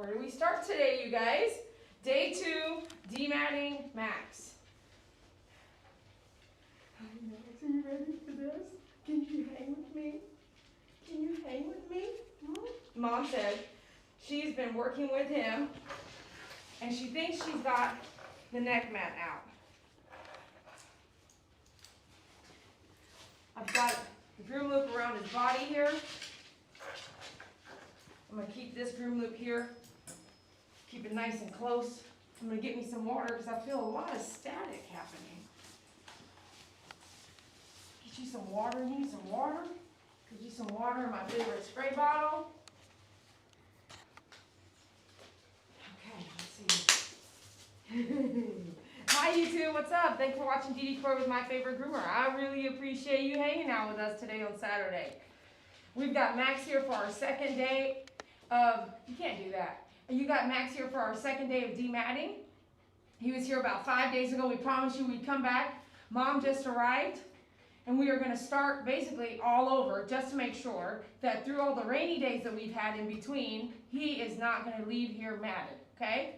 Where do we start today, you guys? Day 2, dematting Max. Hi, Max, are you ready for this? Can you hang with me? Can you hang with me? Mom said she's been working with him, and she thinks she's got the neck mat out. I've got the groom loop around his body here. I'm going to keep this groom loop here. Keep it nice and close. I'm going to get me some water because I feel a lot of static happening. Get you some water. You need some water? Get you some water in my favorite spray bottle. Okay, let's see. Hi YouTube, what's up? Thanks for watching DD Croy with My Favorite Groomer. I really appreciate you hanging out with us today on Saturday. We've got Max here for our second day of, you can't do that. You got Max here for our second day of dematting. He was here about 5 days ago. We promised you we'd come back. Mom just arrived, and we are going to start basically all over just to make sure that through all the rainy days that we've had in between, he is not going to leave here matted, okay?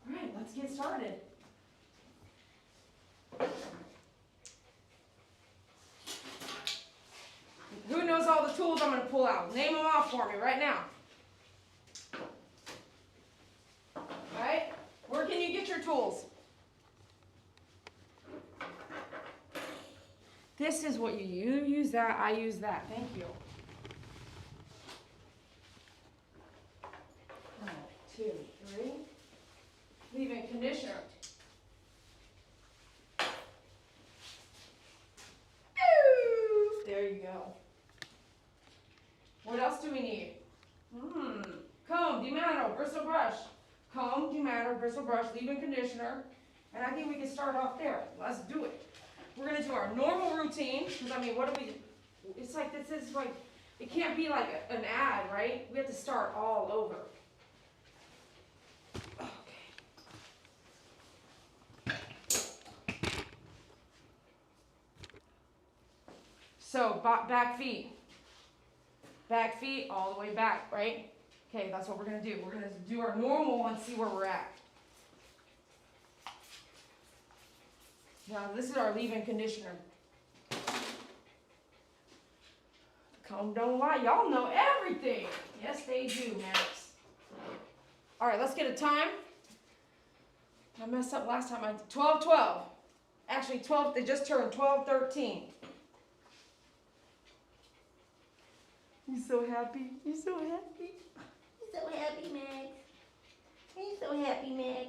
All right, let's get started. Who knows all the tools I'm going to pull out? Name them off for me right now. All right, where can you get your tools? This is what you use that, I use that. Thank you. 1, 2, 3. Leave-in conditioner. There you go. What else do we need? Comb, demanto, bristle brush. Comb, demanto, bristle brush, leave-in conditioner. And I think we can start off there. Let's do it. We're going to do our normal routine. Because, I mean, what do we... It's like, this is like... It can't be like an ad, right? We have to start all over. So, back feet. Back feet all the way back, right? Okay, that's what we're going to do. We're going to do our normal and see where we're at. Now, this is our leave-in conditioner. Comb don't lie. Y'all know everything. Yes, they do, Max. All right, let's get a time. I messed up last time. 12:12. Actually, 12. They just turned 12:13. You so happy? You so happy? You so happy, Max? You so happy, Max?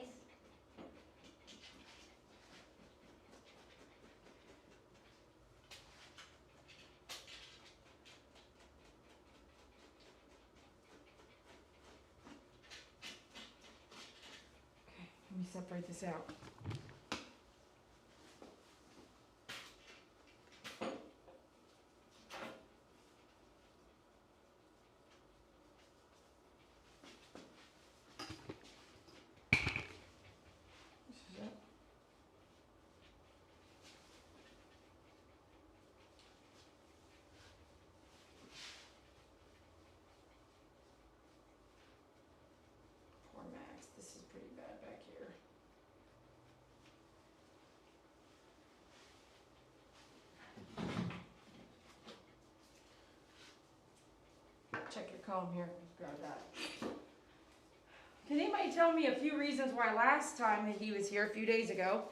Okay, let me separate this out. Check your comb here. Grab that. Can anybody tell me a few reasons why last time that he was here a few days ago,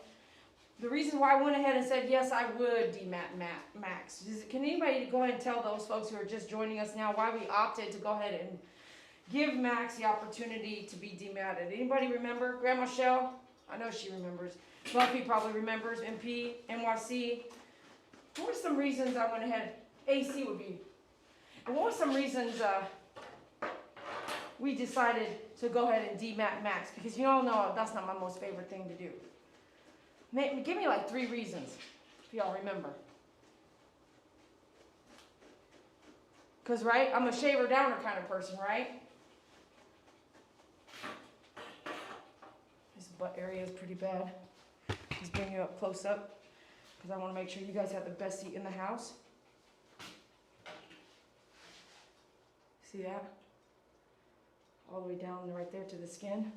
the reason why I went ahead and said, yes, I would demat Max? Can anybody go ahead and tell those folks who are just joining us now why we opted to go ahead and give Max the opportunity to be dematted? Anybody remember? Grandma Shell? I know she remembers. Fluffy probably remembers. MP, NYC. What were some reasons I went ahead? AC would be. And what were some reasons we decided to go ahead and demat Max? Because you all know that's not my most favorite thing to do. Give me like 3 reasons, if y'all remember. Because, right, I'm a shaver downer kind of person, right? This butt area is pretty bad. Just bring you up close up because I want to make sure you guys have the best seat in the house. See that? all the way down right there to the skin.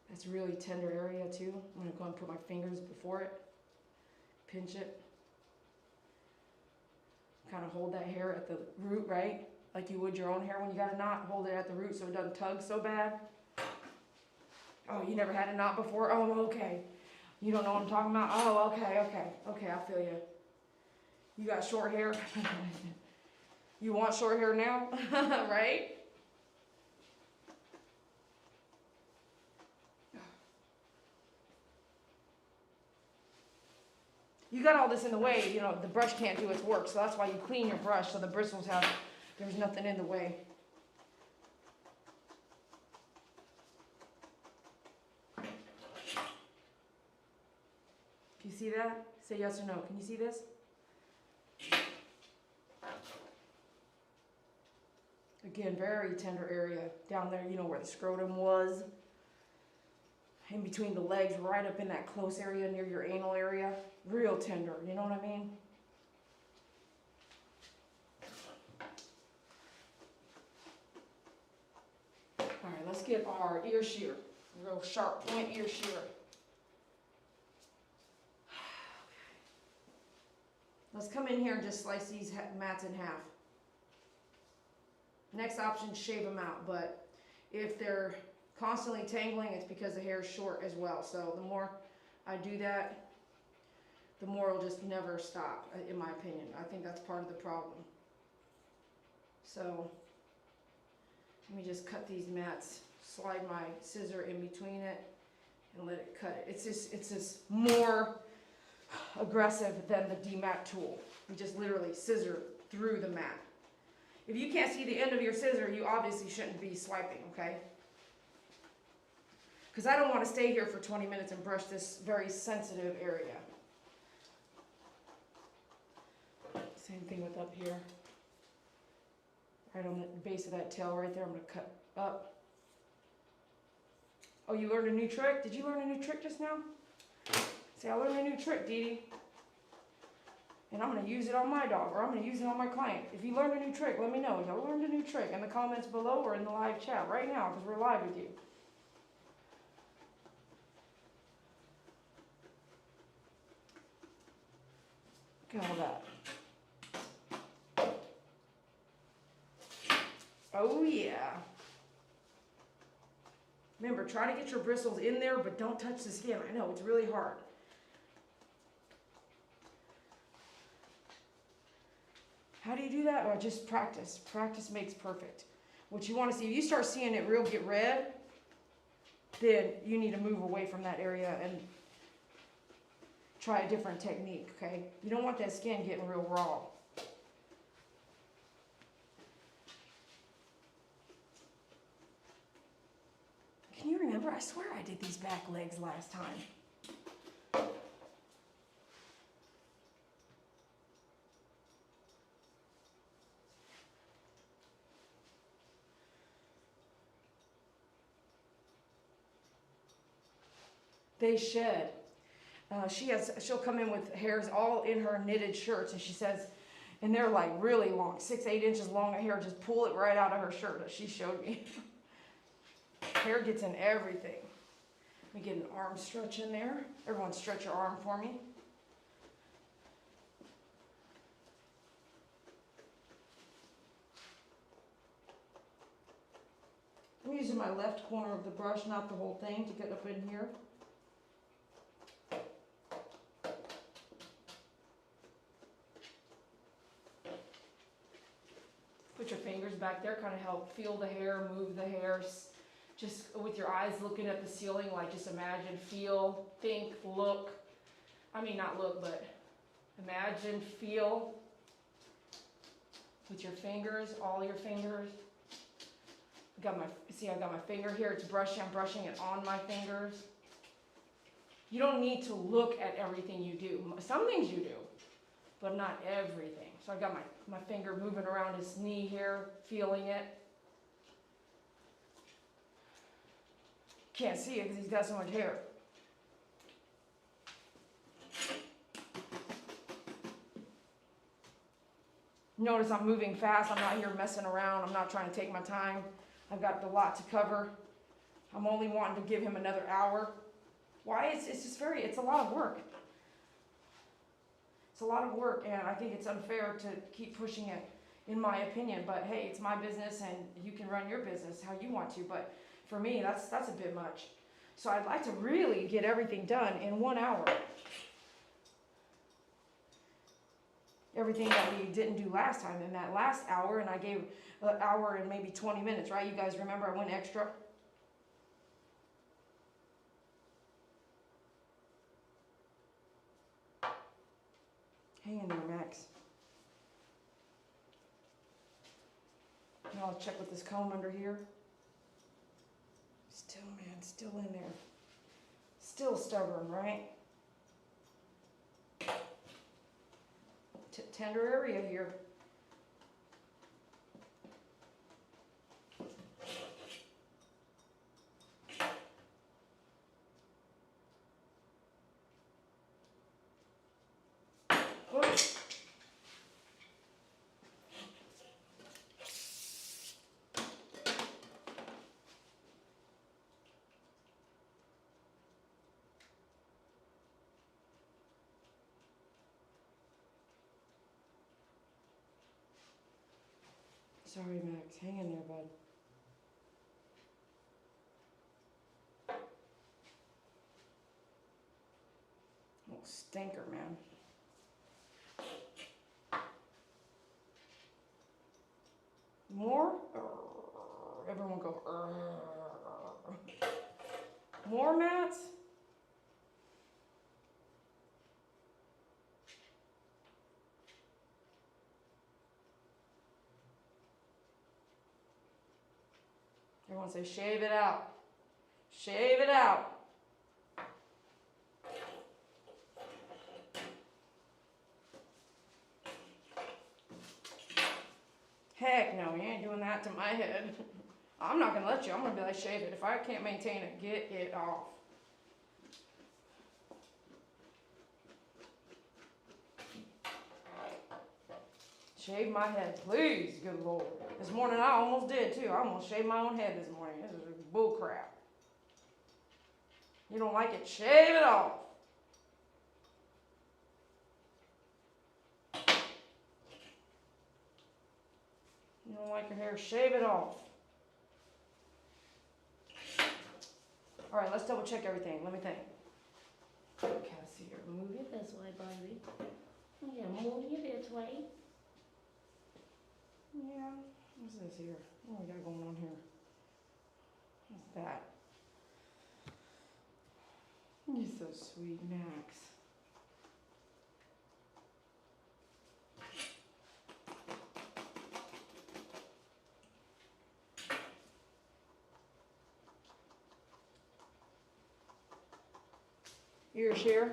That's a really tender area too. I'm gonna go and put my fingers before it, pinch it. Kind of hold that hair at the root, right? Like you would your own hair when you got a knot. Hold it at the root so it doesn't tug so bad. Oh, you never had a knot before? Oh, okay. You don't know what I'm talking about? Oh, okay. Okay, I feel you. You got short hair? You want short hair now? Right? You got all this in the way, you know, the brush can't do its work, so that's why you clean your brush so the bristles there's nothing in the way. Can you see that? Say yes or no. Can you see this? Again, very tender area down there, you know, where the scrotum was. In between the legs, right up in that close area near your anal area. Real tender, you know what I mean? Alright, let's get our ear shear. Real sharp point ear shear. Let's come in here and just slice these mats in half. Next option, shave them out, but if they're constantly tangling, it's because the hair is short as well. So the more I do that, the more it'll just never stop, in my opinion. I think that's part of the problem. So let me just cut these mats, slide my scissor in between it, and let it cut it. It's just more aggressive than the demat tool. You just literally scissor through the mat. If you can't see the end of your scissor, you obviously shouldn't be swiping, okay? Because I don't want to stay here for 20 minutes and brush this very sensitive area. Same thing with up here. Right on the base of that tail right there, I'm going to cut up. Oh, you learned a new trick? Did you learn a new trick just now? Say, I learned a new trick, Dee Dee. And I'm going to use it on my dog, or I'm going to use it on my client. If you learned a new trick, let me know. Y'all learned a new trick in the comments below or in the live chat right now, because we're live with you. Look at all that. Oh yeah. Remember, try to get your bristles in there, but don't touch the skin. I know, it's really hard. How do you do that? Well, just practice. Practice makes perfect. What you want to see, if you start seeing it real get red, then you need to move away from that area and try a different technique, okay? You don't want that skin getting real raw. Can you remember? I swear I did these back legs last time. They shed. She'll come in with hairs all in her knitted shirts, and she says, and they're like really long, 6-8 inches long of hair. Just pull it right out of her shirt that she showed me. Hair gets in everything. Let me get an arm stretch in there. Everyone stretch your arm for me. I'm using my left corner of the brush, not the whole thing, to get up in here. Put your fingers back there, kind of help feel the hair, move the hair. Just with your eyes looking at the ceiling, like just imagine, feel, think, look. I mean, not look, but imagine, feel. With your fingers, all your fingers. I got my finger here, it's brushing, I'm brushing it on my fingers. You don't need to look at everything you do. Some things you do, but not everything. So I got my finger moving around his knee here, feeling it. Can't see it because he's got so much hair. Notice I'm moving fast. I'm not here messing around. I'm not trying to take my time. I've got a lot to cover. I'm only wanting to give him another hour. Why? It's just it's a lot of work. It's a lot of work, and I think it's unfair to keep pushing it, in my opinion. But hey, it's my business, and you can run your business how you want to. But for me, that's a bit much. So I'd like to really get everything done in 1 hour. Everything that we didn't do last time in that last hour, and I gave an hour and maybe 20 minutes, right? You guys remember I went extra? Hang in there, Max. Now I'll check with this comb under here. Still, man, still in there. Still stubborn, right? Tender area here. Oops. Sorry, Max. Hang in there, bud. Oh, stinker, man. More? Everyone go. More mats? Everyone say, shave it out. Shave it out. Heck no, you ain't doing that to my head. I'm not gonna let you. I'm gonna be like, shave it. If I can't maintain it, get it off. Shave my head, please, good Lord. This morning I almost did too. I almost shaved my own head this morning. This is bull crap. You don't like it, shave it off. You don't like your hair, shave it off. All right, let's double check everything. Let me think. Okay, let's see here. Move it this way, baby. Yeah, move you this way. Yeah, what's this here? What we got going on here? What's that? You're so sweet, Max. Ears here.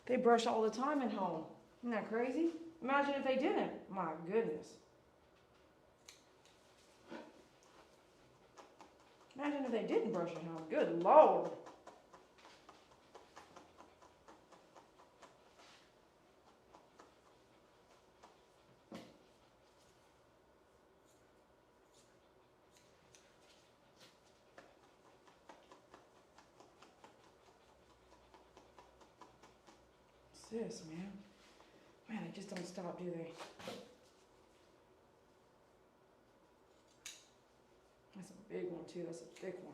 They brush all the time at home. Isn't that crazy? Imagine if they didn't. My goodness. Imagine if they didn't brush at home. Good Lord. What's this, man? Man, they just don't stop, do they? That's a big one, too. That's a thick one.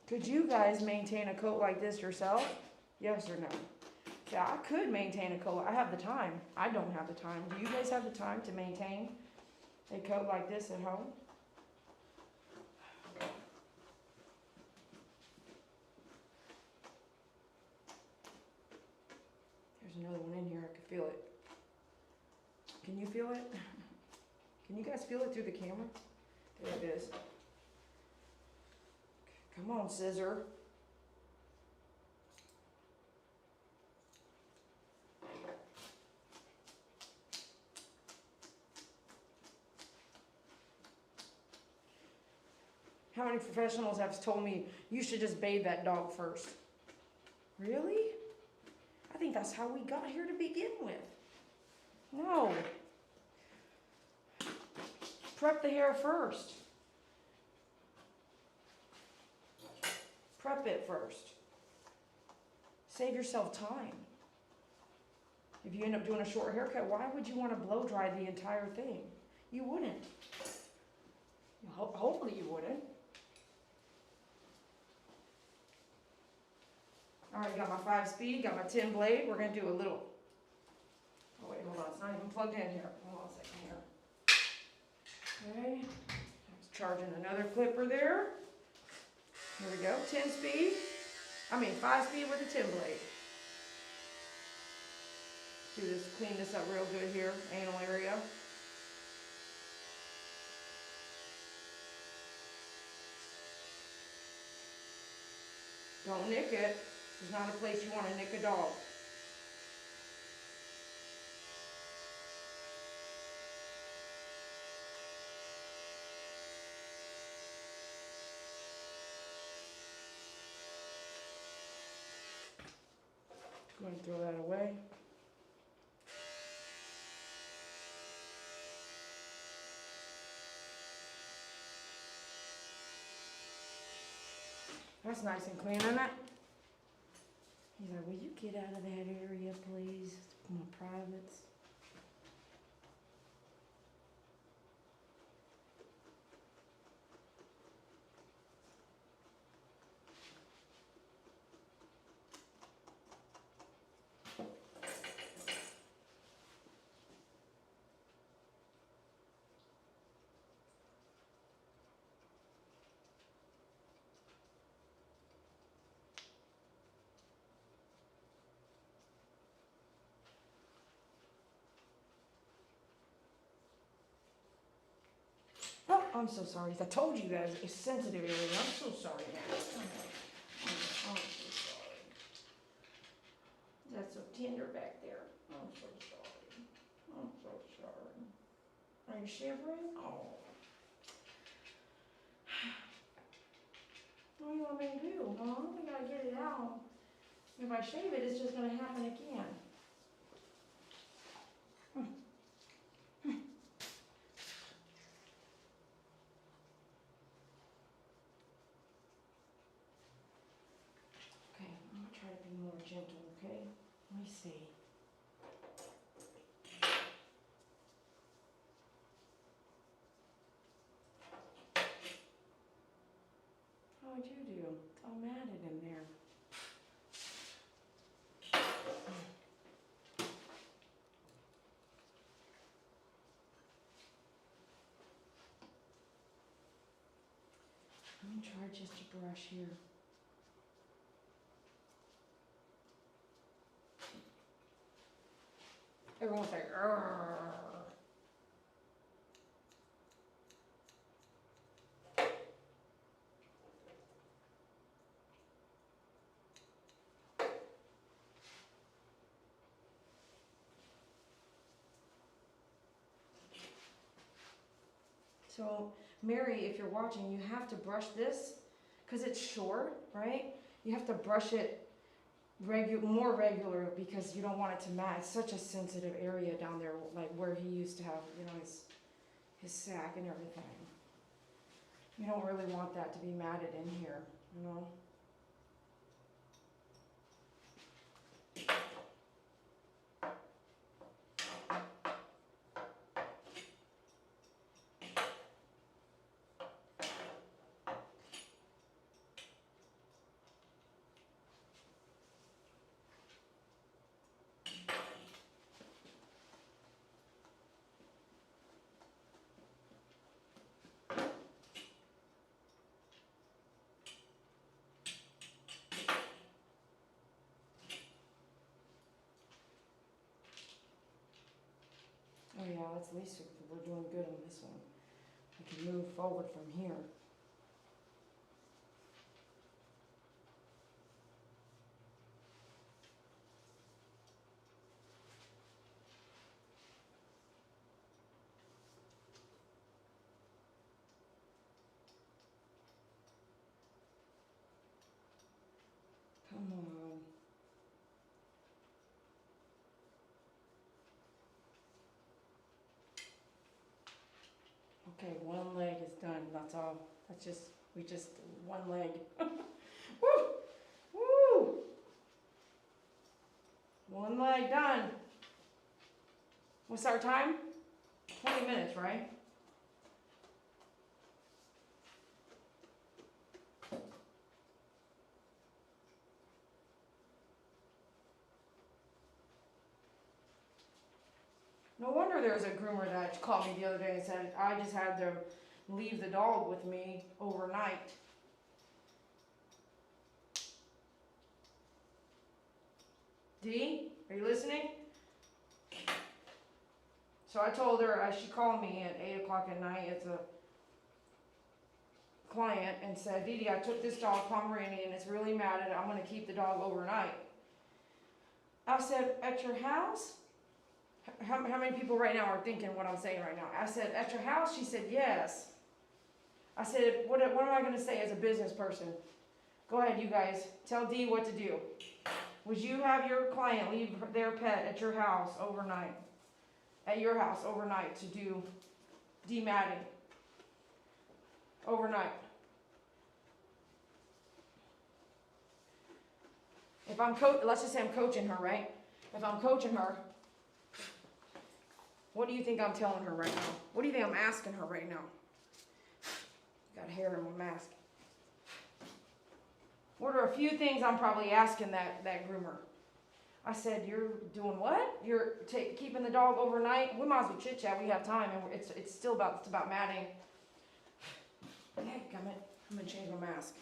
Could you guys maintain a coat like this yourself? Yes or no? Yeah, I could maintain a coat. I have the time. I don't have the time. Do you guys have the time to maintain a coat like this at home? There's another one in here. I can feel it. Can you feel it? Can you guys feel it through the camera? There it is. Come on, scissor. How many professionals have told me you should just bathe that dog first? Really? I think that's how we got here to begin with. No. Prep the hair first. Prep it first. Save yourself time. If you end up doing a short haircut, why would you want to blow dry the entire thing? You wouldn't. Hopefully you wouldn't. All right, got my 5-speed, got my 10 blade. We're gonna do a little, oh wait, hold on, it's not even plugged in here. Hold on a second here. Okay, I was charging another clipper there. Here we go, 5-speed with a 10 blade. Do this, clean this up real good here, anal area. Don't nick it. This is not a place you want to nick a dog. Go ahead and throw that away. That's nice and clean, isn't it? He's like, will you get out of that area, please? It's my privates. Oh, I'm so sorry. I told you guys it's sensitive area. I'm so sorry, man. I'm so sorry. That's so tender back there. I'm so sorry. I'm so sorry. Are you shivering? Oh. What do you want me to do, huh? We gotta get it out. If I shave it, it's just gonna happen again. Okay, I'm gonna try to be more gentle, okay? Let me see. How'd you do? It's all matted in there. Let me try just a brush here. Everyone's like, "Arr." So, Mary, if you're watching, you have to brush this because it's short, right? You have to brush it more regular because you don't want it to mat. It's such a sensitive area down there, like where he used to have, his sack and everything. You don't really want that to be matted in here, you know? Oh yeah, that's at least we're doing good on this one. We can move forward from here. Okay, one leg is done. That's all. We just, one leg. Woo! Woo! One leg done. What's our time? 20 minutes, right? No wonder there was a groomer that called me the other day and said, I just had to leave the dog with me overnight. Dee, are you listening? So I told her, she called me at 8 o'clock at night, it's a client, and said, Dee Dee, I took this dog, Pomeranian, it's really mad at it, I'm going to keep the dog overnight. I said, at your house? How many people right now are thinking what I'm saying right now? I said, at your house? She said, yes. I said, what am I going to say as a business person? Go ahead, you guys. Tell Dee what to do. Would you have your client leave their pet at your house overnight? At your house overnight to do dematting? Overnight. If I'm let's just say I'm coaching her, right? If I'm coaching her, what do you think I'm telling her right now? What do you think I'm asking her right now? Got hair in my mask. What are a few things I'm probably asking that groomer? I said, you're doing what? You're keeping the dog overnight? We might as well chit chat. We have time, and it's about matting. Heck, I'm gonna change my mask.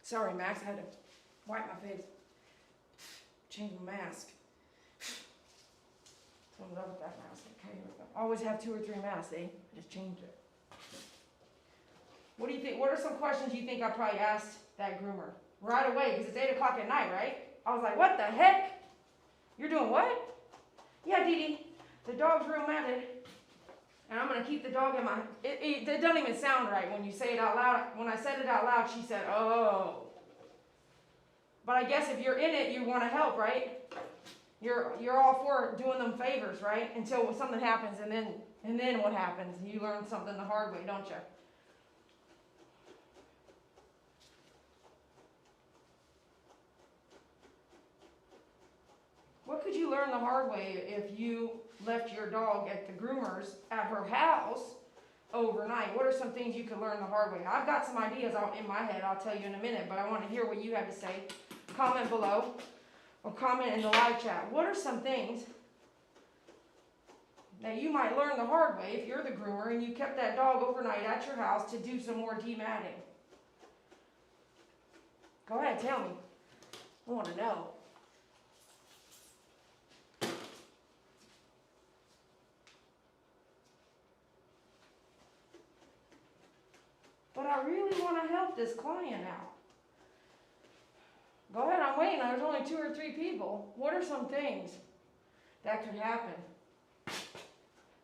Sorry, Max. I had to wipe my face. Change my mask. So I'm done with that mask. Okay, here we go. Always have 2 or 3 masks, eh? I just changed it. What do you think? What are some questions you think I probably asked that groomer? Right away, because it's 8 o'clock at night, right? I was like, what the heck? You're doing what? Yeah, Dee Dee, the dog's real matted. And I'm going to keep the dog in my... It doesn't even sound right when you say it out loud. When I said it out loud, she said, oh. But I guess if you're in it, you want to help, right? You're all for doing them favors, right? Until something happens, and then what happens? You learn something the hard way, don't you? What could you learn the hard way if you left your dog at the groomer's at her house overnight? What are some things you could learn the hard way? I've got some ideas in my head, I'll tell you in a minute, but I want to hear what you have to say. Comment below or comment in the live chat. What are some things that you might learn the hard way if you're the groomer and you kept that dog overnight at your house to do some more dematting? Go ahead, tell me. I want to know. But I really want to help this client out. Go ahead, I'm waiting. There's only 2 or 3 people. What are some things that could happen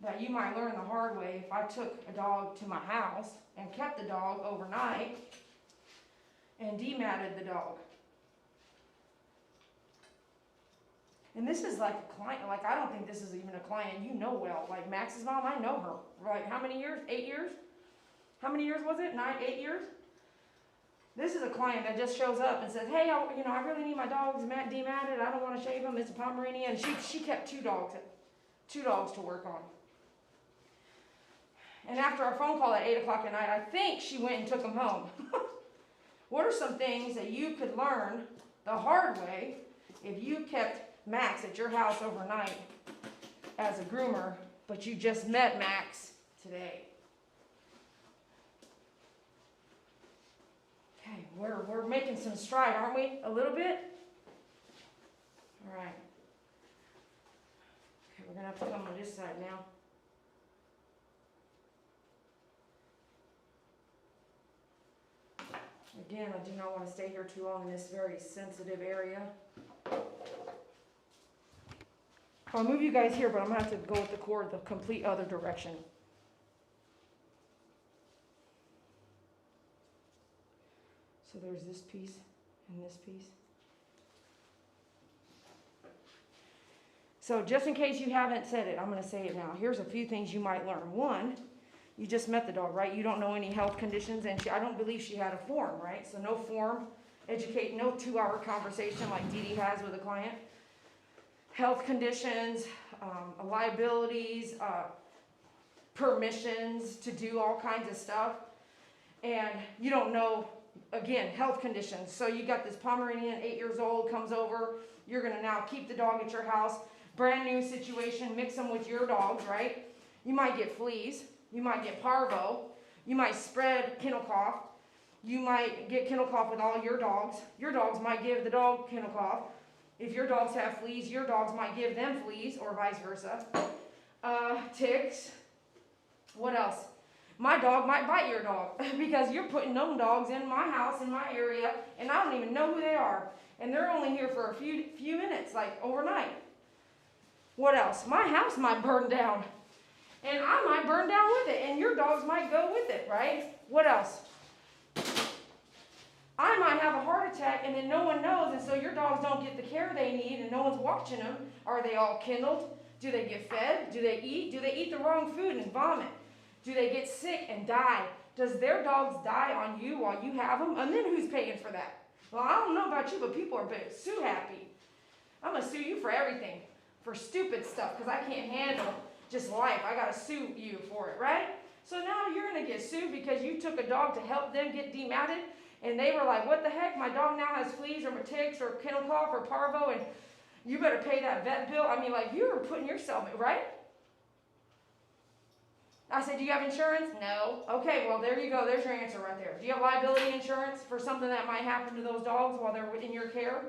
that you might learn the hard way if I took a dog to my house and kept the dog overnight and dematted the dog? And this is like a client, like I don't think this is even a client you know well. Like Max's mom, I know her. Like how many years? 8 years? How many years was it? 8 years? This is a client that just shows up and says, hey, I really need my dogs dematted. I don't want to shave them. It's a Pomeranian. And she kept 2 dogs to work on. And after our phone call at 8 o'clock at night, I think she went and took them home. What are some things that you could learn the hard way if you kept Max at your house overnight as a groomer, but you just met Max today? Okay, we're making some stride, aren't we? A little bit? All right. Okay, we're going to have to come on this side now. Again, I do not want to stay here too long in this very sensitive area. I'll move you guys here, but I'm going to have to go with the cord the complete other direction. So there's this piece and this piece. So just in case you haven't said it, I'm going to say it now. Here's a few things you might learn. One, you just met the dog, right? You don't know any health conditions, and I don't believe she had a form, right? So no form, educate, no 2-hour conversation like Dee Dee has with a client. Health conditions, liabilities, permissions to do all kinds of stuff. And you don't know, again, health conditions. So you got this Pomeranian, 8 years old, comes over. You're going to now keep the dog at your house. Brand new situation, mix them with your dogs, right? You might get fleas. You might get parvo. You might spread kennel cough. You might get kennel cough with all your dogs. Your dogs might give the dog kennel cough. If your dogs have fleas, your dogs might give them fleas, or vice versa. Ticks. What else? My dog might bite your dog because you're putting them dogs in my house, in my area, and I don't even know who they are. And they're only here for a few minutes, like overnight. What else? My house might burn down. And I might burn down with it, and your dogs might go with it, right? What else? I might have a heart attack, and then no one knows, and so your dogs don't get the care they need, and no one's watching them. Are they all kenneled? Do they get fed? Do they eat? Do they eat the wrong food and vomit? Do they get sick and die? Does their dogs die on you while you have them? And then who's paying for that? Well, I don't know about you, but people are sue happy. I'm going to sue you for everything, for stupid stuff, because I can't handle just life. I got to sue you for it, right? So now you're going to get sued because you took a dog to help them get dematted, and they were like, what the heck? My dog now has fleas or ticks or kennel cough or parvo, and you better pay that vet bill. I mean, like, you're putting yourself, right? I said, do you have insurance? No. Okay, well, there you go. There's your answer right there. Do you have liability insurance for something that might happen to those dogs while they're in your care?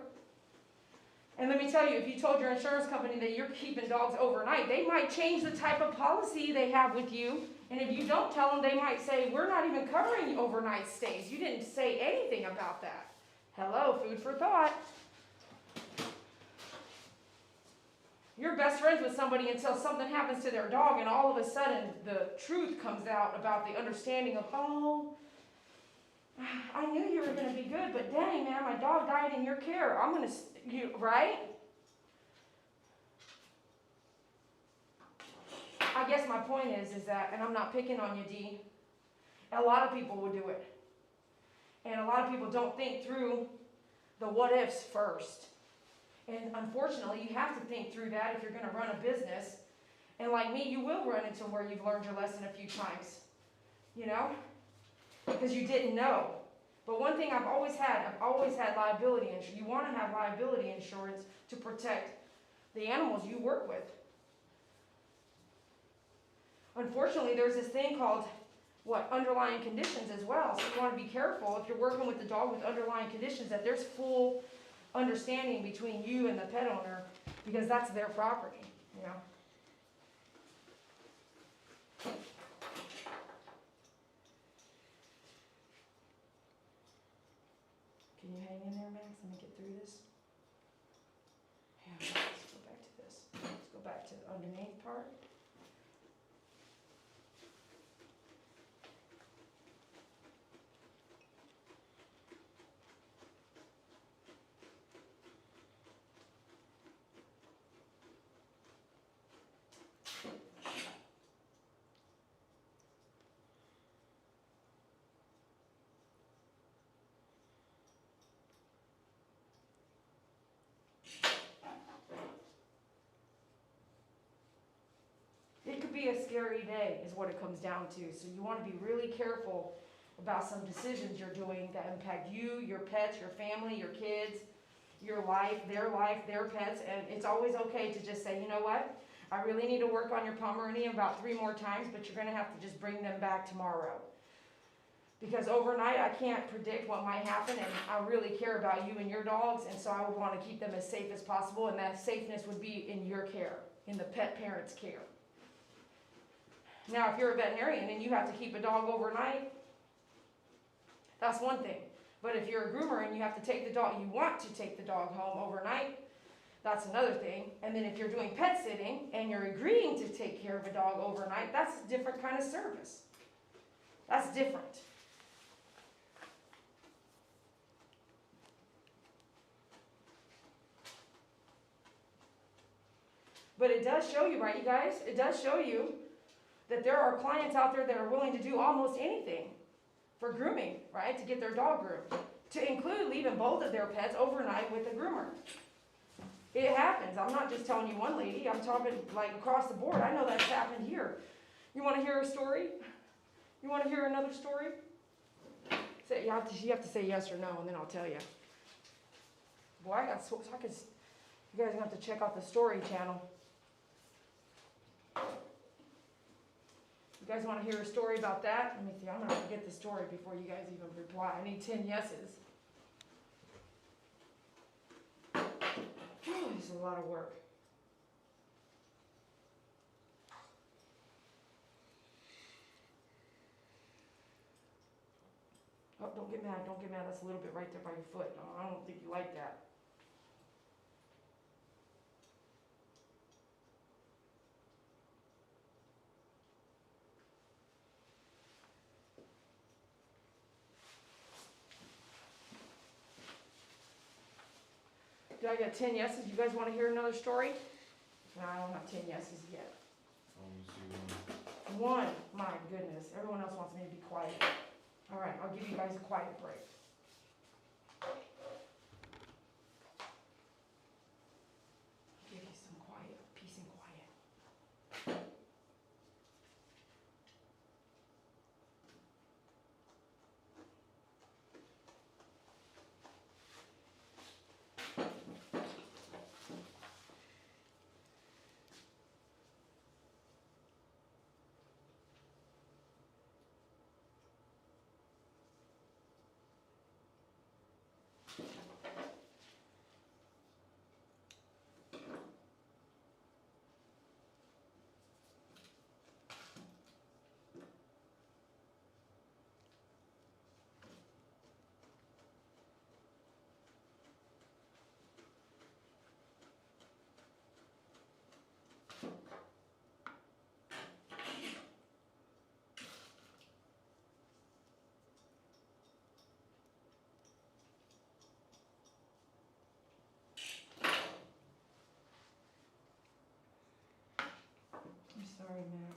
And let me tell you, if you told your insurance company that you're keeping dogs overnight, they might change the type of policy they have with you. And if you don't tell them, they might say, we're not even covering overnight stays. You didn't say anything about that. Hello, food for thought. You're best friends with somebody until something happens to their dog, and all of a sudden the truth comes out about the understanding of, oh, I knew you were going to be good, but dang, man, my dog died in your care. I'm going to, right? I guess my point is that, and I'm not picking on you, Dee, a lot of people will do it. And a lot of people don't think through the what ifs first. And unfortunately, you have to think through that if you're going to run a business. And like me, you will run into where you've learned your lesson a few times, you know, because you didn't know. But one thing I've always had liability insurance. You want to have liability insurance to protect the animals you work with. Unfortunately, there's this thing called, underlying conditions as well. So you want to be careful if you're working with the dog with underlying conditions that there's full understanding between you and the pet owner, because that's their property, you know. Can you hang in there, Max? Let me get through this. Yeah, let's go back to this. Let's go back to the underneath part. It could be a scary day is what it comes down to. So you want to be really careful about some decisions you're doing that impact you, your pets, your family, your kids, your life, their pets. And it's always okay to just say, you know what? I really need to work on your Pomeranian about 3 more times, but you're going to have to just bring them back tomorrow. Because overnight, I can't predict what might happen, and I really care about you and your dogs, and so I would want to keep them as safe as possible, and that safeness would be in your care, in the pet parent's care. Now, if you're a veterinarian and you have to keep a dog overnight, that's one thing. But if you're a groomer and you have to take the dog, you want to take the dog home overnight, that's another thing. And then if you're doing pet sitting and you're agreeing to take care of a dog overnight, that's a different kind of service. That's different. But it does show you, right, you guys? It does show you that there are clients out there that are willing to do almost anything for grooming, right? To get their dog groomed. To include leaving both of their pets overnight with a groomer. It happens. I'm not just telling you one lady. I'm talking like across the board. I know that's happened here. You want to hear a story? You want to hear another story? You have to say yes or no, and then I'll tell you. Boy, I got so I could. You guys have to check out the story channel. You guys want to hear a story about that? Let me see. I'm going to get the story before you guys even reply. I need 10 yeses. Whew, this is a lot of work. Oh, don't get mad. Don't get mad. That's a little bit right there by your foot. Oh, I don't think you like that. Did I get 10 yeses? You guys want to hear another story? No, I don't have 10 yeses yet. One. My goodness. Everyone else wants me to be quiet. All right, I'll give you guys a quiet break. Give you some quiet, peace and quiet. I'm sorry, Max.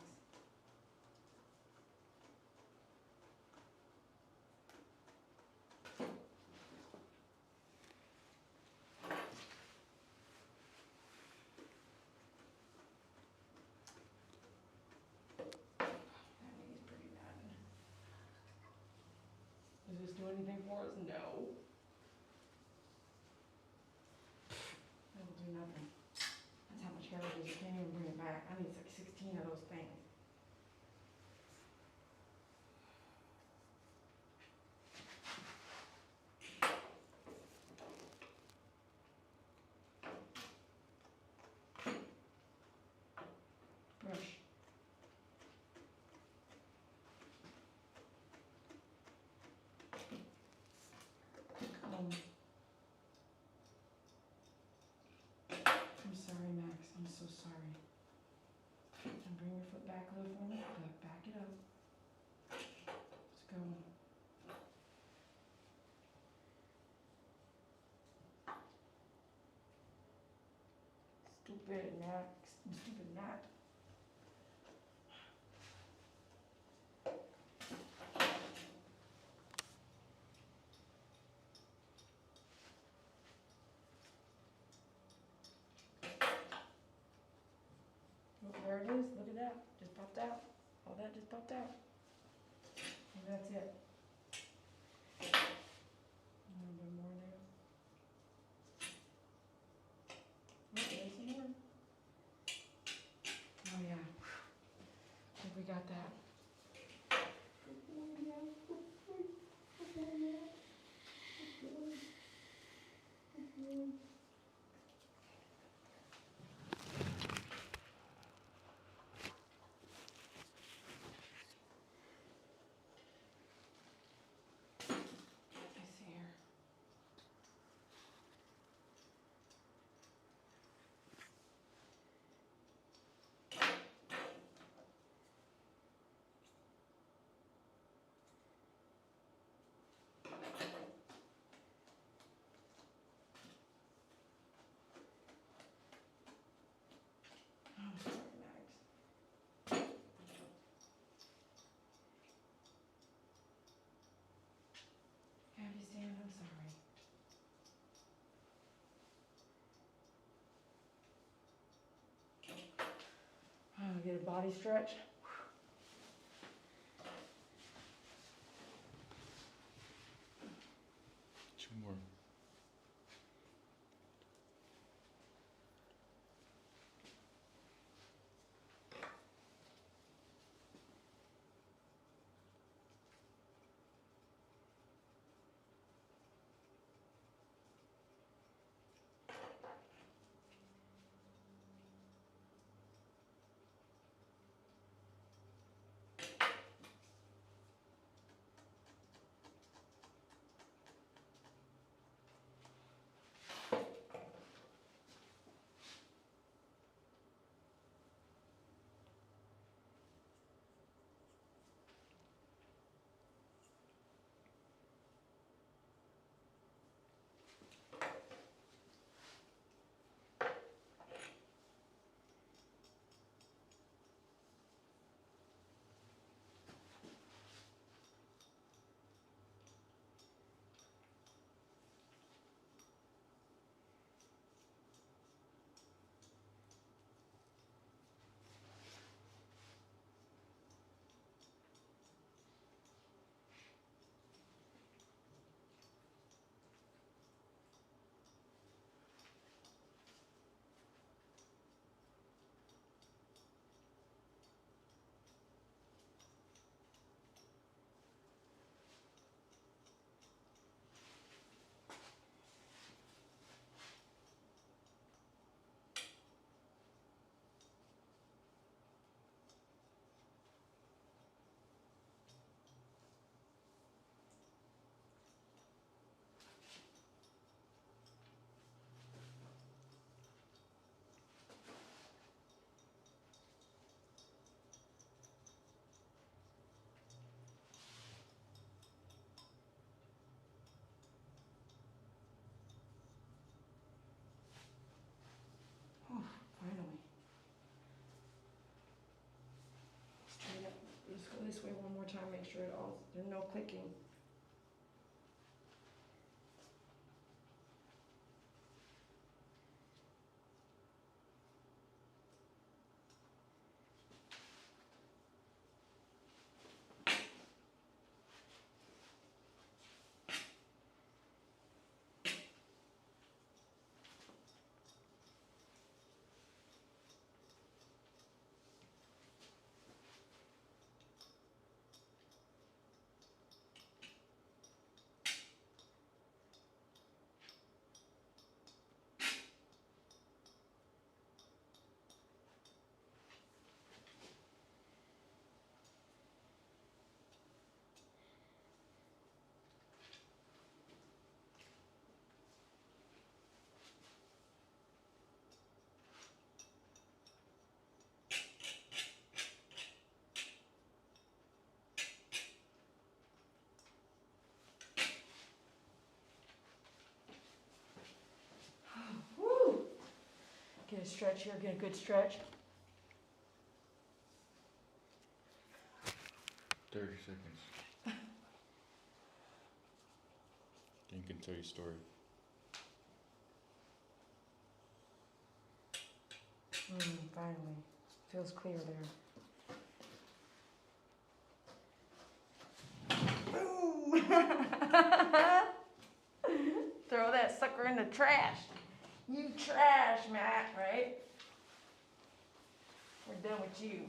Does this do anything for us? No. That'll do nothing. That's how much hair it is. You can't even bring it back. I need like 16 of those things. Brush. I'm sorry, Max. I'm so sorry. And bring your foot back a little for me. Back it up. Let's go. Stupid Max. Stupid Matt. Oh, there it is. Look at that. Just popped out. All that just popped out. And that's it. A little bit more there. Oh, there's some more. Oh yeah. I think we got that. body stretch. Two more. Oh, finally. Straight up. Let's go this way one more time, make sure there's no clicking. Woo! Get a stretch here, get a good stretch. 30 seconds. Then you can tell your story. Finally. Feels clear there. Boom! Throw that sucker in the trash. You trash, Matt, right? We're done with you.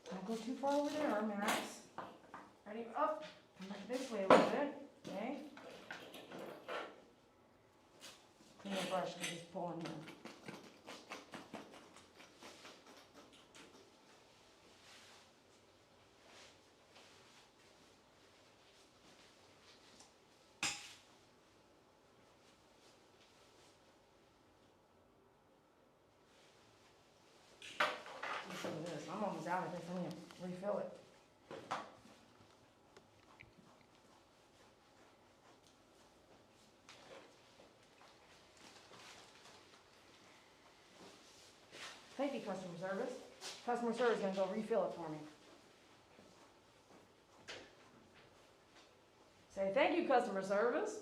Don't go too far over there, Max. Ready? Up. Come back this way a little bit. Okay? Clean the brush because it's pulling here. Listen to this. I'm almost out of this. I'm going to refill it. Thank you, customer service. Customer service is going to go refill it for me. Say thank you, customer service.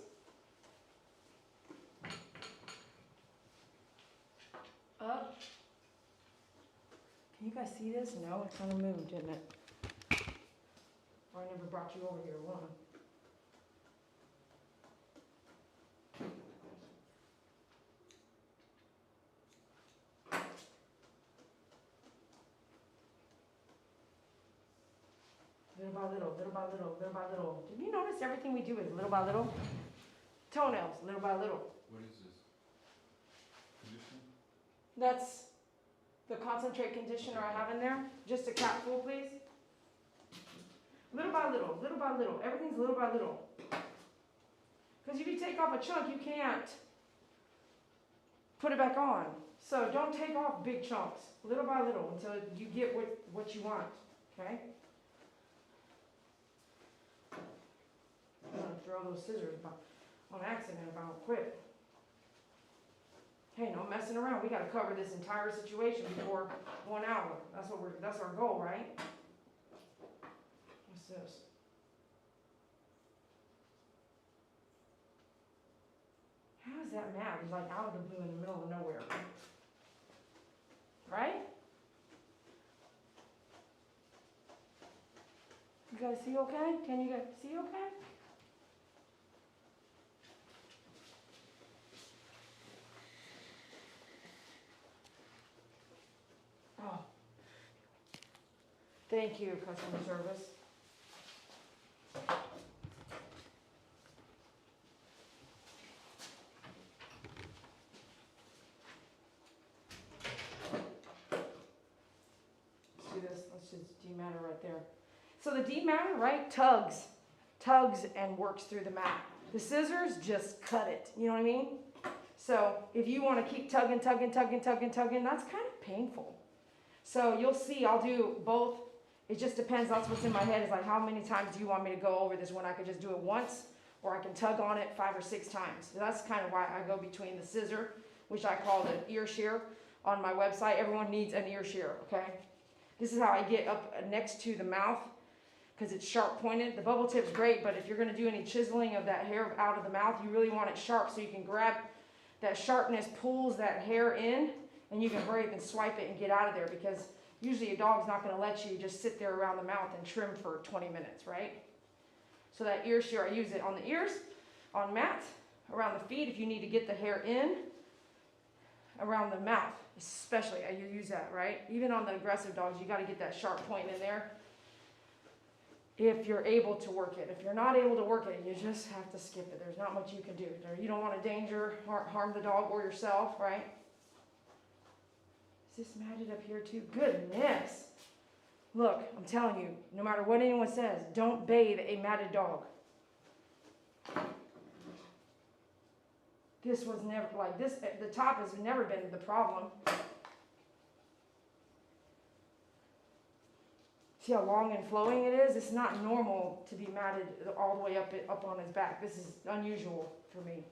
guys see this? No, it kind of moved, didn't it? Or I never brought you over here, one. Little by little, little by little, little by little. Did you notice everything we do is little by little? Toenails, little by little. What is this? Conditioner? That's the concentrate conditioner I have in there. Just a capful, please. Little by little, little by little. Everything's little by little. Because if you take off a chunk, you can't put it back on. So don't take off big chunks. Little by little until you get what you want. Okay? I'm going to throw those scissors on accident if I don't quit. Hey, no messing around. We got to cover this entire situation before 1 hour. That's our goal, right? What's this? How is that mad? He's like out of the blue in the middle of nowhere. Right? You guys see okay? Can you guys see okay? Oh. Thank you, customer service. Let's do this. Let's just dematter right there. So the dematter, right, tugs and works through the mat. The scissors just cut it. You know what I mean? So if you want to keep tugging, that's kind of painful. So you'll see I'll do both. It just depends. That's what's in my head is like how many times do you want me to go over this when I could just do it once or I can tug on it 5 or 6 times. So that's kind of why I go between the scissor, which I call the ear shear on my website. Everyone needs an ear shear, okay? This is how I get up next to the mouth because it's sharp pointed. The bubble tip's great, but if you're going to do any chiseling of that hair out of the mouth, you really want it sharp so you can grab that sharpness, pulls that hair in, and you can break and swipe it and get out of there because usually a dog's not going to let you just sit there around the mouth and trim for 20 minutes, right? So that ear shear, I use it on the ears, on mats, around the feet if you need to get the hair in, around the mouth especially, I use that, right? Even on the aggressive dogs, you got to get that sharp point in there if you're able to work it. If you're not able to work it, you just have to skip it. There's not much you can do. You don't want to harm the dog or yourself, right? Is this matted up here too? Goodness. Look, I'm telling you, no matter what anyone says, don't bathe a matted dog. This was never like this. The top has never been the problem. See how long and flowing it is? It's not normal to be matted all the way up on his back. This is unusual for me.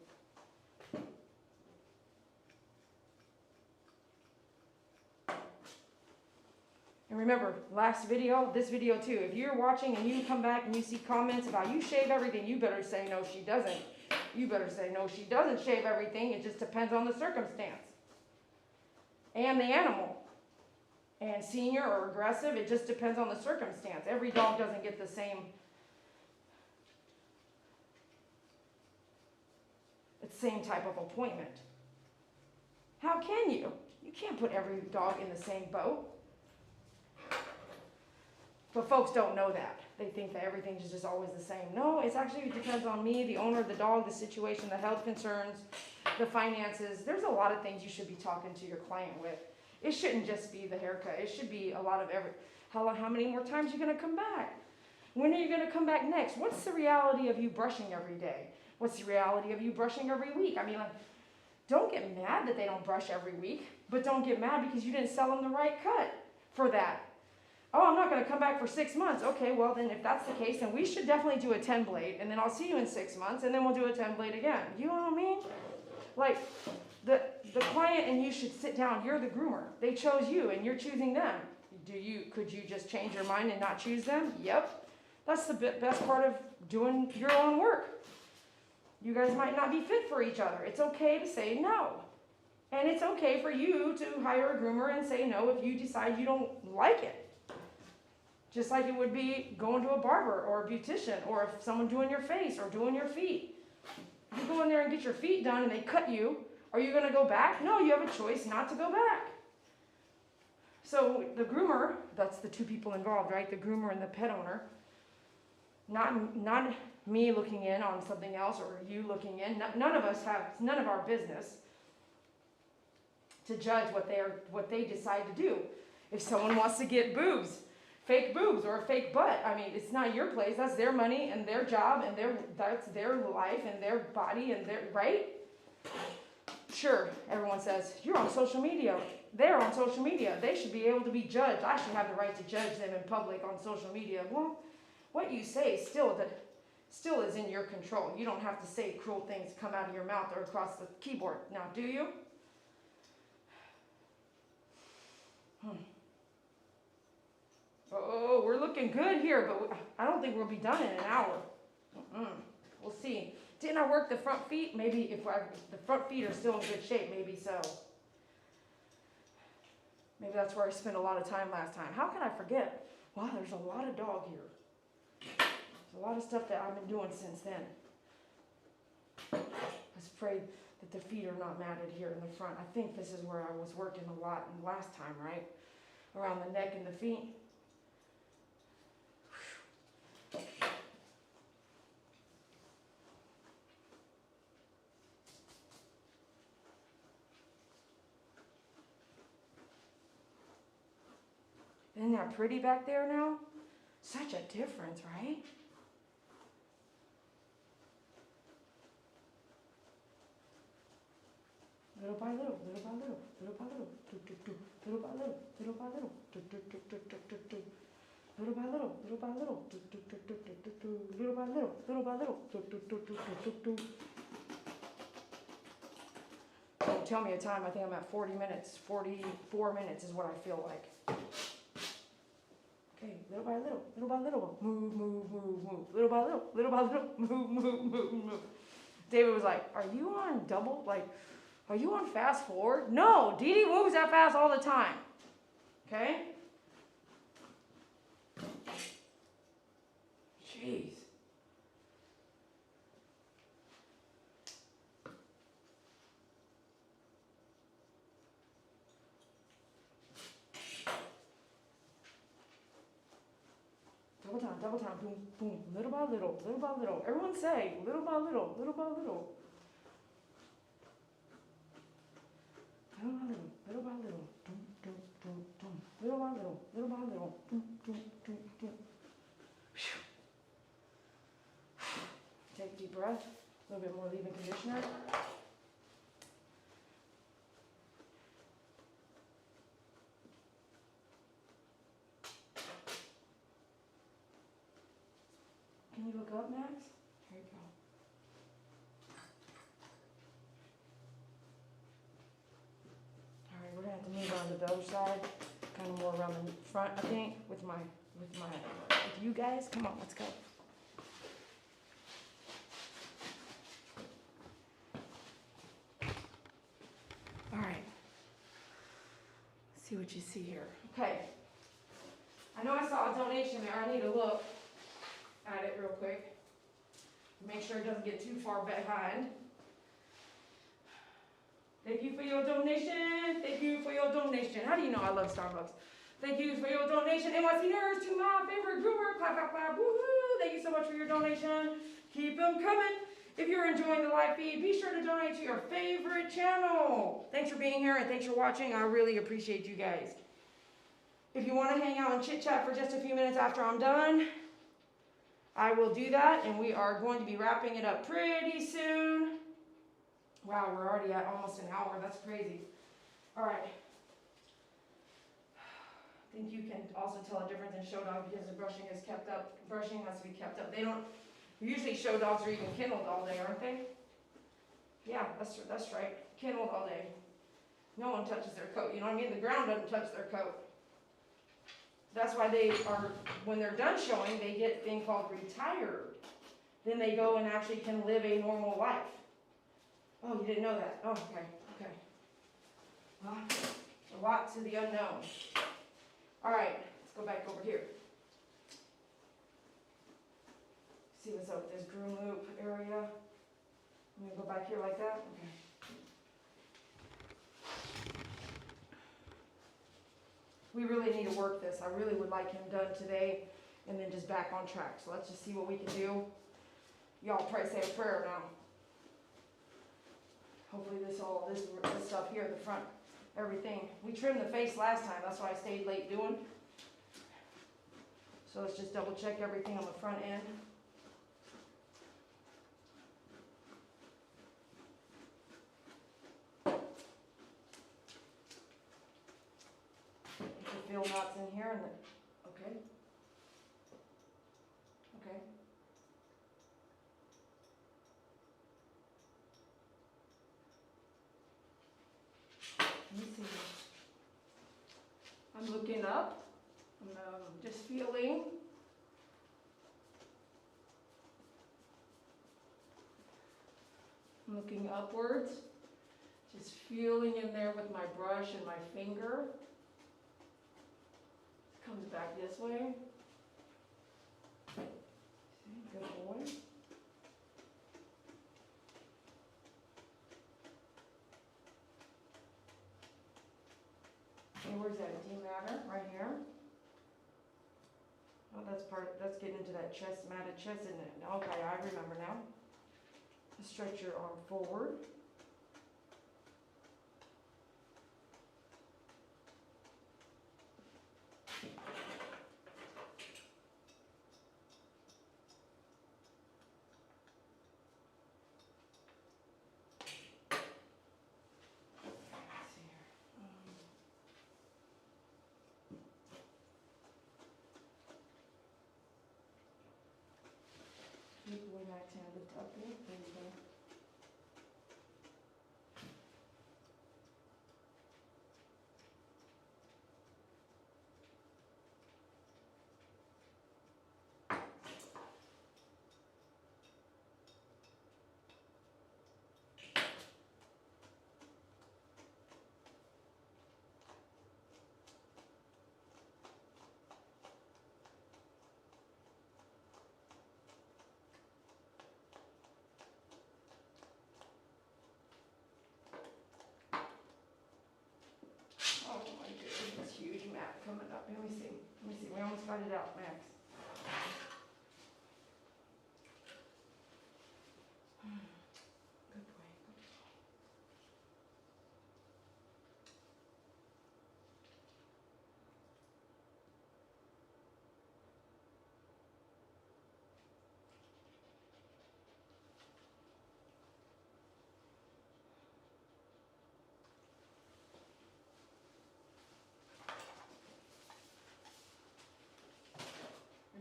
And remember, last video, this video too, if you're watching and you come back and you see comments about you shave everything, you better say no, she doesn't. You better say no, she doesn't shave everything. It just depends on the circumstance and the animal. And senior or aggressive, it just depends on the circumstance. Every dog doesn't get the same type of appointment. How can you? You can't put every dog in the same boat. But folks don't know that. They think that everything is just always the same. No, it depends on me, the owner of the dog, the situation, the health concerns, the finances. There's a lot of things you should be talking to your client with. It shouldn't just be the haircut. It should be a lot of how many more times are you going to come back? When are you going to come back next? What's the reality of you brushing every day? What's the reality of you brushing every week? I mean, like, don't get mad that they don't brush every week, but don't get mad because you didn't sell them the right cut for that. Oh, I'm not going to come back for 6 months. Okay, well then if that's the case, then we should definitely do a 10 blade, and then I'll see you in 6 months, and then we'll do a 10 blade again. You know what I mean? Like, the client and you should sit down. You're the groomer. They chose you, and you're choosing them. Could you just change your mind and not choose them? Yep. That's the best part of doing your own work. You guys might not be fit for each other. It's okay to say no. And it's okay for you to hire a groomer and say no if you decide you don't like it. Just like it would be going to a barber or a beautician, or if someone doing your face or doing your feet. You go in there and get your feet done and they cut you, are you going to go back? No, you have a choice not to go back. So the groomer, that's the two people involved, right? The groomer and the pet owner. Not me looking in on something else or you looking in. None of our business to judge what they decide to do. If someone wants to get boobs, fake boobs or a fake butt, I mean, it's not your place. That's their money and their job and that's their life and their body and their, right? Sure, everyone says, you're on social media. They're on social media. They should be able to be judged. I should have the right to judge them in public on social media. Well, what you say still is in your control. You don't have to say cruel things come out of your mouth or across the keyboard. Now, do you? Oh, we're looking good here, but I don't think we'll be done in an hour. We'll see. Didn't I work the front feet? Maybe if the front feet are still in good shape, maybe so. Maybe that's where I spent a lot of time last time. How can I forget? Wow, there's a lot of dog here. There's a lot of stuff that I've been doing since then. I was afraid that the feet are not matted here in the front. I think this is where I was working a lot last time, right? Around the neck and the feet. Isn't that pretty back there now? Such a difference, right? Little by little, little by little, little by little, little by little, little by little, little by little, little by little, little by little, little by little. Don't tell me a time. I think I'm at 40 minutes. 44 minutes is what I feel like. Okay, little by little, move, move, move, move. Little by little, move, move, move, move. David was like, are you on double? Like, are you on fast forward? No, Dee Dee moves that fast all the time. Okay? Jeez. Double time, boom, boom, little by little, little by little. Everyone say, little by little, little by little. Little by little, little by little, boom, boom, boom, boom. Little by little, little by little, boom, boom, boom, boom. Take a deep breath, a little bit more leave-in conditioner. Can you look up, Max? Here you go. All right, we're gonna have to move on to the other side, kind of more around the front, I think, with you guys. Come on, let's go. All right. Let's see what you see here. Okay. I know I saw a donation there. I need to look at it real quick. Make sure it doesn't get too far behind. Thank you for your donation. Thank you for your donation. How do you know I love Starbucks? Thank you for your donation. NYC nurse to my favorite groomer. Clap, clap, clap. Woohoo! Thank you so much for your donation. Keep them coming. If you're enjoying the live feed, be sure to donate to your favorite channel. Thanks for being here and thanks for watching. I really appreciate you guys. If you want to hang out and chit chat for just a few minutes after I'm done, I will do that, and we are going to be wrapping it up pretty soon. Wow, we're already at almost an hour. That's crazy. All right. I think you can also tell a difference in show dog because the brushing is kept up. Brushing has to be kept up. They don't, usually show dogs are even kenneled all day, aren't they? Yeah, that's right. Kenneled all day. No one touches their coat. You know what I mean? The ground doesn't touch their coat. That's why they are, when they're done showing, they get a thing called retired. Then they go and actually can live a normal life. Oh, you didn't know that? Oh, okay, okay. A lot to the unknown. All right, let's go back over here. See what's up with this groom loop area. I'm gonna go back here like that. Okay. We really need to work this. I really would like him done today and then just back on track. So let's just see what we can do. Y'all pray, say a prayer now. Hopefully this stuff here at the front, everything. We trimmed the face last time. That's why I stayed late doing. So let's just double check everything on the front end. Feel knots in here and then, okay. Okay. Let me see. I'm looking up. I'm just feeling. I'm looking upwards. Just feeling in there with my brush and my finger. Comes back this way. Good boy. And where's that dematter? Right here. Oh, that's getting into that chest, matted chest, isn't it? Okay, I remember now. Stretch your arm forward. Good boy, Max, hand lift up there. There you go. Oh my goodness, this huge mat coming up. Let me see. Let me see. We almost got it out, Max. Good boy.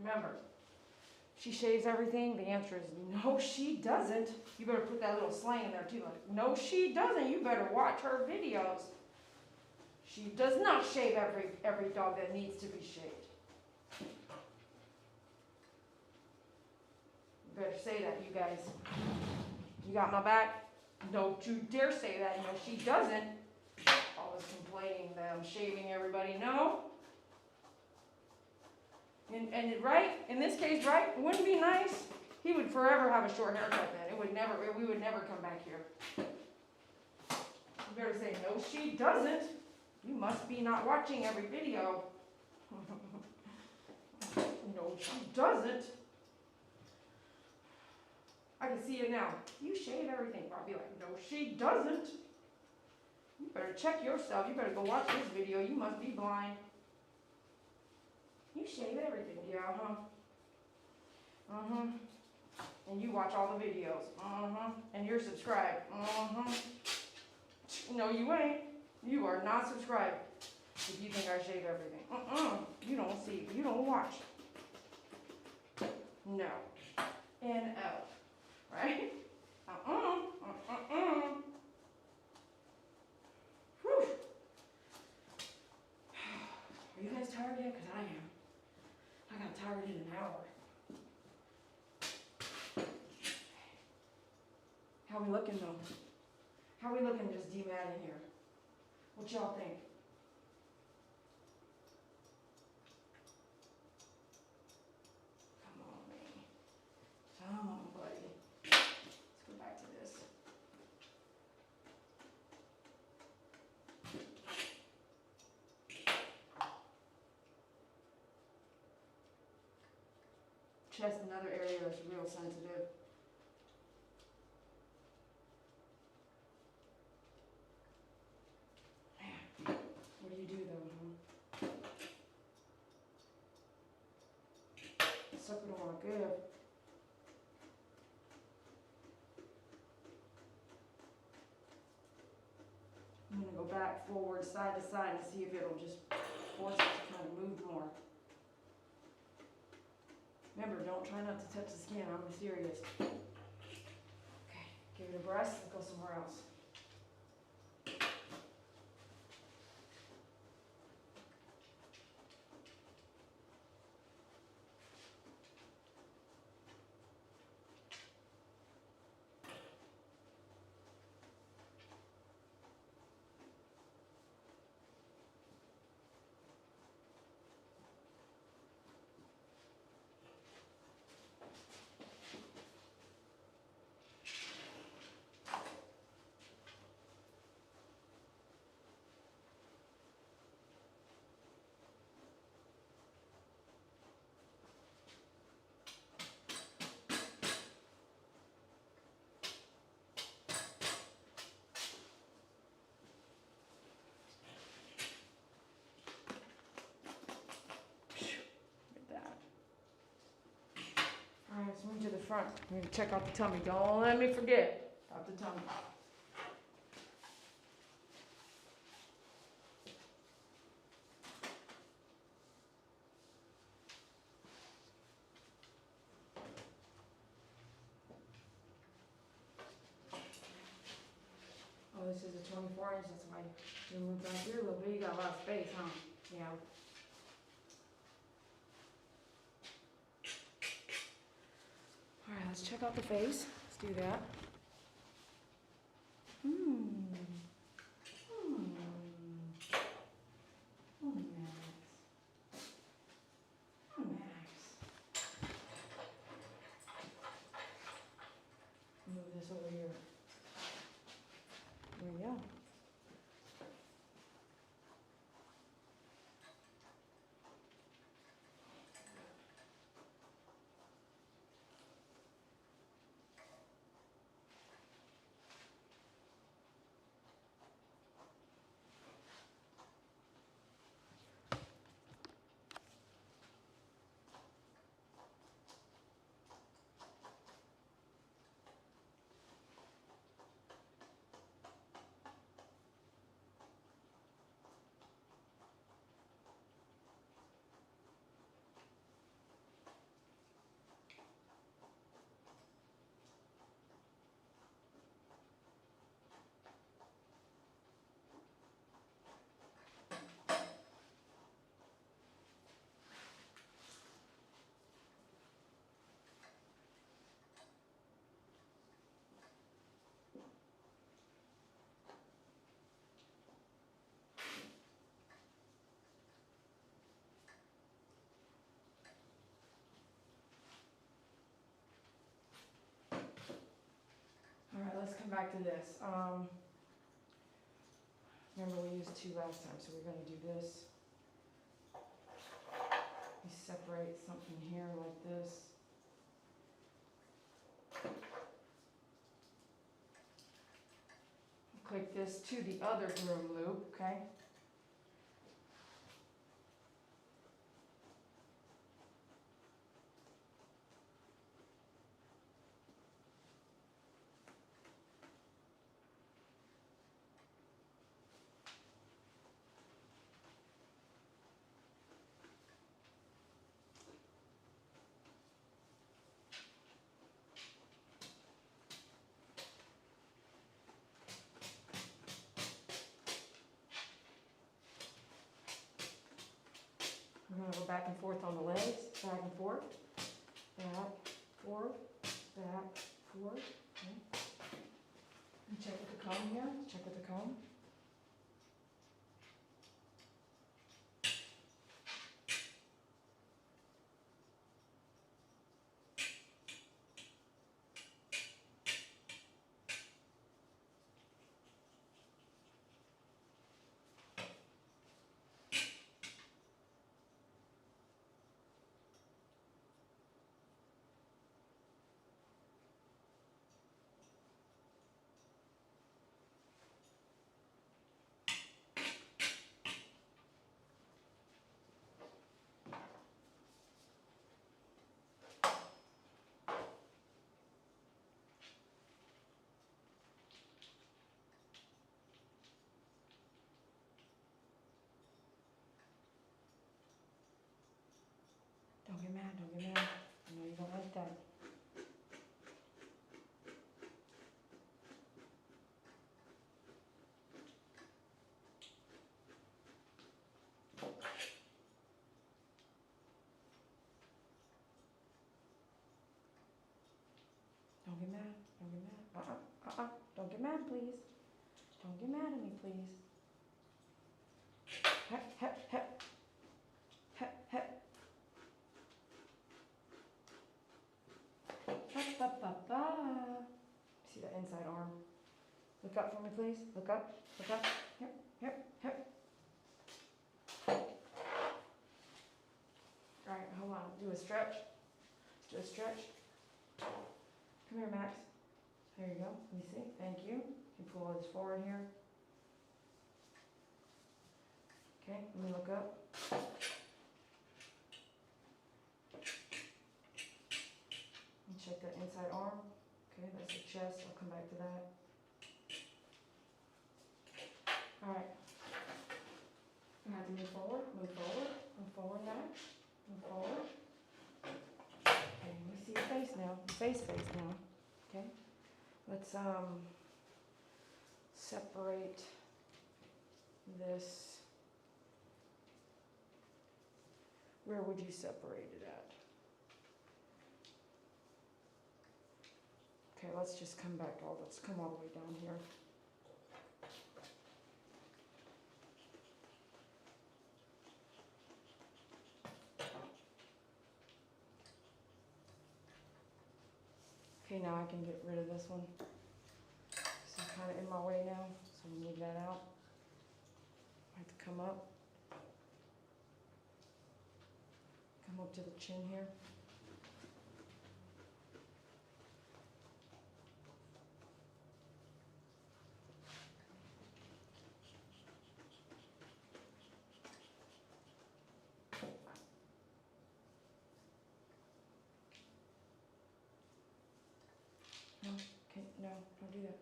Remember, she shaves everything. The answer is no, she doesn't. You better put that little slang in there too. Like, no, she doesn't. You better watch her videos. She does not shave every dog that needs to be shaved. You better say that, you guys. You got my back? Don't you dare say that. No, she doesn't. Always complaining that I'm shaving everybody. No. And right, in this case, right, it wouldn't be nice. He would forever have a short haircut then. We would never come back here. You better say, no, she doesn't. You must be not watching every video. No, she doesn't. I can see it now. You shave everything. I'll be like, no, she doesn't. You better check yourself. You better go watch this video. You must be blind. You shave everything, yeah, And you watch all the videos, And you're subscribed, No, you ain't. You are not subscribed if you think I shave everything. You don't see, you don't watch. No. N-O. Right? Whew. Are you guys tired yet? Because I am. I got tired in an hour. How we looking though? How we looking just dematting here? What y'all think? Come on, man. Come on, buddy. Let's go back to this. Chest, another area that's real sensitive. Man, what do you do though, huh? Sucker don't wanna give. I'm gonna go back, forward, side to side and see if it'll just force it to kind of move more. Remember, don't try not to touch the skin, I'm serious. Okay, give it a breath, let's go somewhere else. Alright, let's move to the front. I'm gonna check out the tummy. Don't let me forget about the tummy. Oh, this is a 24 inch, that's why you move back here a little bit. You got a lot of space, huh? Yeah. Alright, let's check out the face. Let's do that. Oh, Max. Oh, Max. Move this over here. There we go. Alright, let's come back to this. Remember we used two last time, so we're gonna do this. We separate something here like this. Click this to the other groom loop, okay? We're gonna go back and forth on the legs, back and forth, back, forth, okay? And check with the comb here, check with the comb. Don't get mad, don't get mad. I know you don't like that. Don't get mad, don't get mad. Don't get mad, please. Don't get mad at me, please. Hep, hep, hep. Hep, hep. Hep, ba, ba, ba. See that inside arm? Look up for me, please. Look up, look up. Hep, hep, hep. Alright, hold on. Do a stretch. Do a stretch. Come here, Max. There you go. Let me see. Thank you. You pull this forward here. Okay, let me look up. And check that inside arm. Okay, that's the chest. I'll come back to that. Alright. I have to move forward, move forward, move forward now. Move forward. Okay, let me see your face now. Face now. Okay. Let's separate this. Where would you separate it at? Okay, let's just come back let's come all the way down here. Okay, now I can get rid of this one. This is kind of in my way now, so we'll move that out. I have to come up. Come up to the chin here. No, okay, no, don't do that.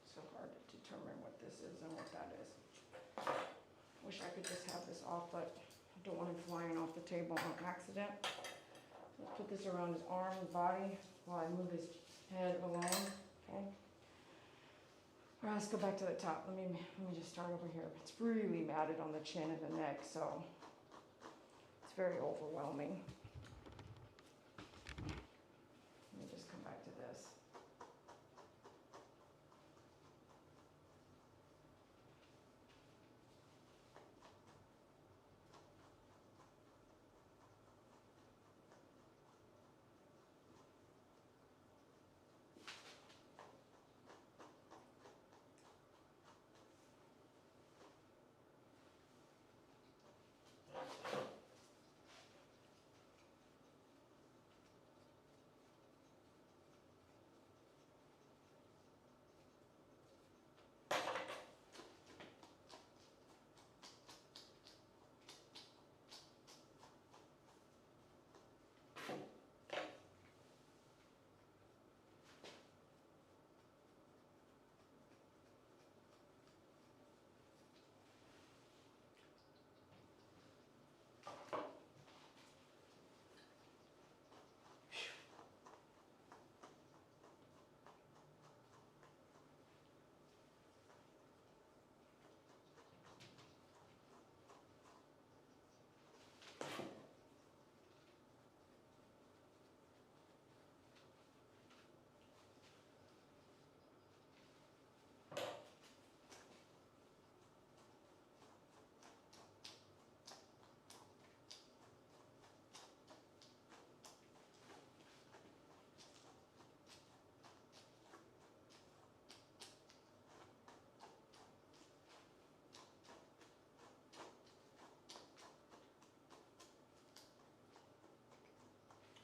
So hard to determine what this is and what that is. Wish I could just have this off, but I don't want him flying off the table on accident. Let's put this around his arm and body while I move his head along, okay? All right, let's go back to the top. Let me just start over here. It's really matted on the chin and the neck, so it's very overwhelming. Let me just come back to this.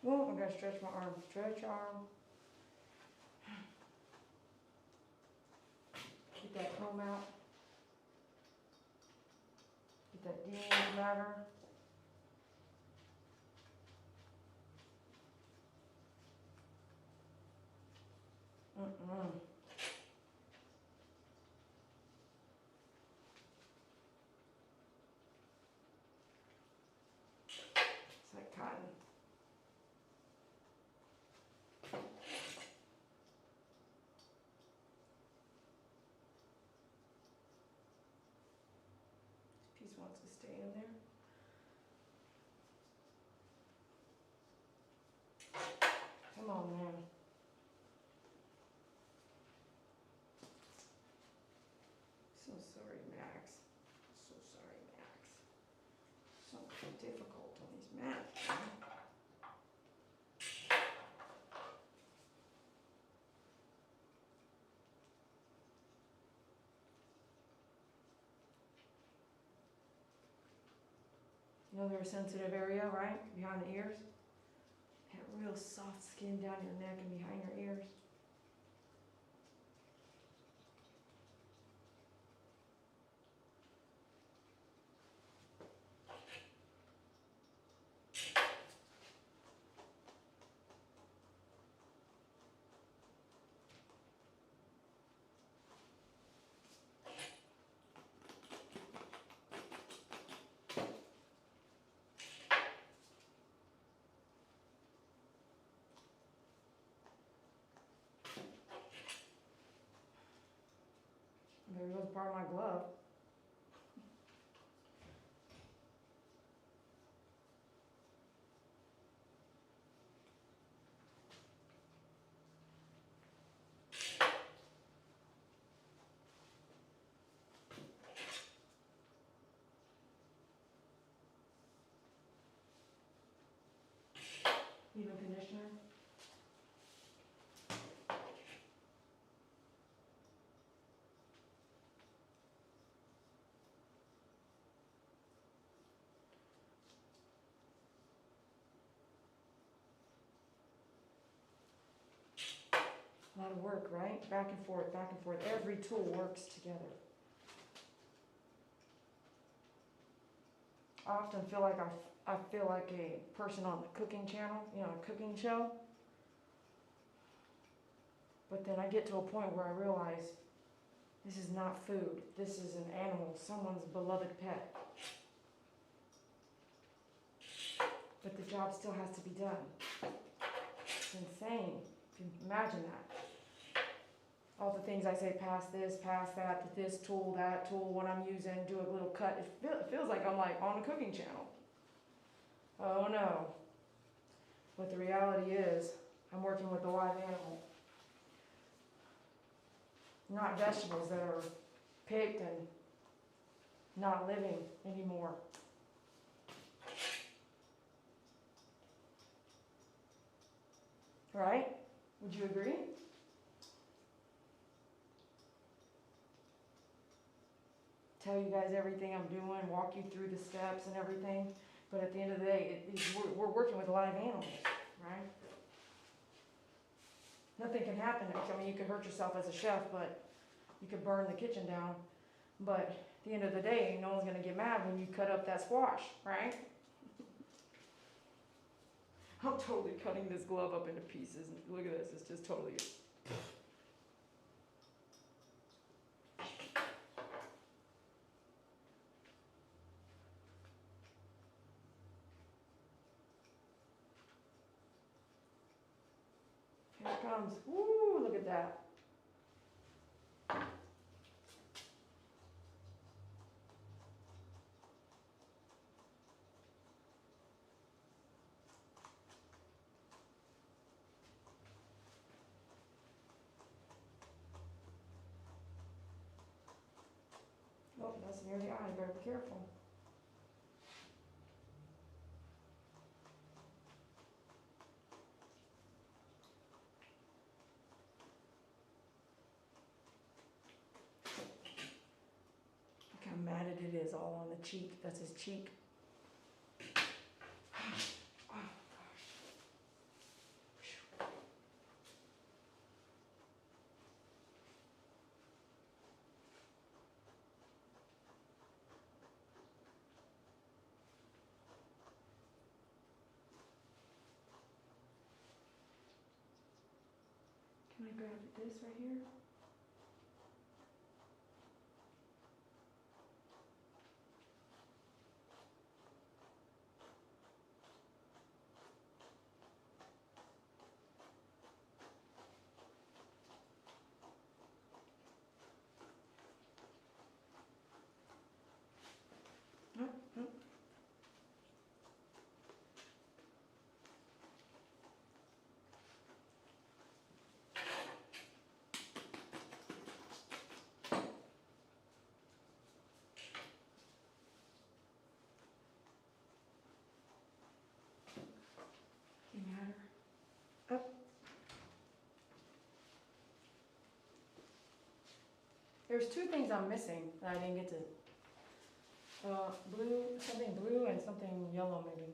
Oh, I gotta stretch my arm. Stretch arm. Get that comb out. Get that DNA matter. stay in there. Come on, man. So sorry, Max. So sorry, Max. So difficult on these mats. Man. You know, they're a sensitive area, right? Behind the ears. That real soft skin down your neck and behind your ears. There goes part of my glove. Even conditioner. A lot of work, right? Back and forth, back and forth. Every tool works together. I often feel like I feel like a person on the cooking channel, you know, a cooking show. But then I get to a point where I realize this is not food. This is an animal, someone's beloved pet. But the job still has to be done. It's insane. If you imagine that. All the things I say, pass this, pass that, this tool, that tool, what I'm using, do a little cut. It feels like I'm like on a cooking channel. Oh no. But the reality is, I'm working with a live animal. Not vegetables that are picked and not living anymore. Right? Would you agree? Tell you guys everything I'm doing, walk you through the steps and everything. But at the end of the day, we're working with live animals, right? Nothing can happen. I mean, you could hurt yourself as a chef, but you could burn the kitchen down. But at the end of the day, no one's going to get mad when you cut up that squash, right? I'm totally cutting this glove up into pieces. Look at this. It's just totally... Here it comes. Woo, look at that. Oh, that's near the eye. Better be careful. Look how matted it is all on the cheek. That's his cheek. Can I grab this right here? No, no, There's two things I'm missing that I didn't get to. Something blue and something yellow maybe.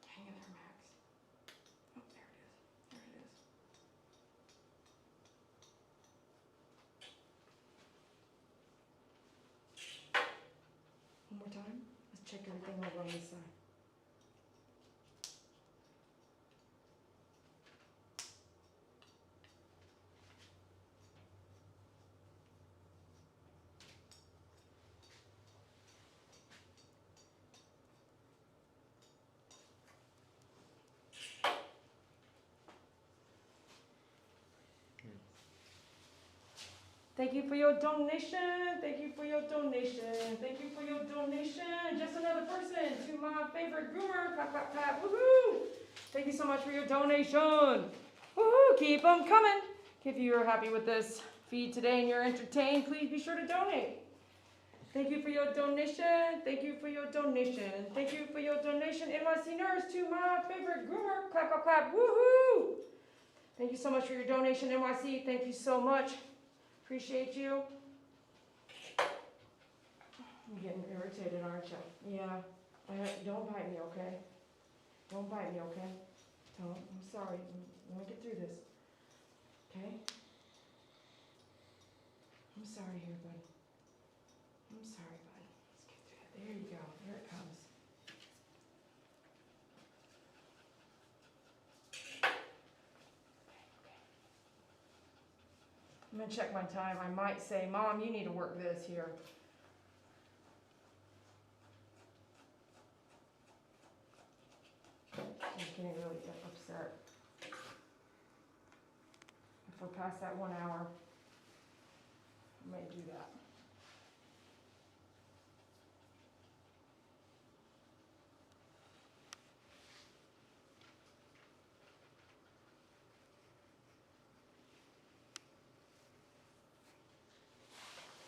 Hang in there, Max. Oh, there it is. There it is. One more time. Let's check everything over on this side. Thank you for your donation. Thank you for your donation. Thank you for your donation. Just another person to my favorite groomer. Clap, clap, clap. Woohoo! Thank you so much for your donation. Woohoo! Keep them coming. If you are happy with this feed today and you're entertained, please be sure to donate. Thank you for your donation. Thank you for your donation. Thank you for your donation, NYC Nurse, to my favorite groomer. Clap, clap, clap. Woohoo! Thank you so much for your donation, NYC. Thank you so much. Appreciate you. I'm getting irritated, aren't you? Yeah. Don't bite me, okay? Don't bite me, okay? Don't. I'm sorry. Let me get through this. Okay? I'm sorry here, buddy. I'm sorry, buddy. Let's get through it. There you go. Here it comes. I'm gonna check my time. I might say, Mom, you need to work this here. I'm getting really upset. If we're past that 1 hour, I may do that.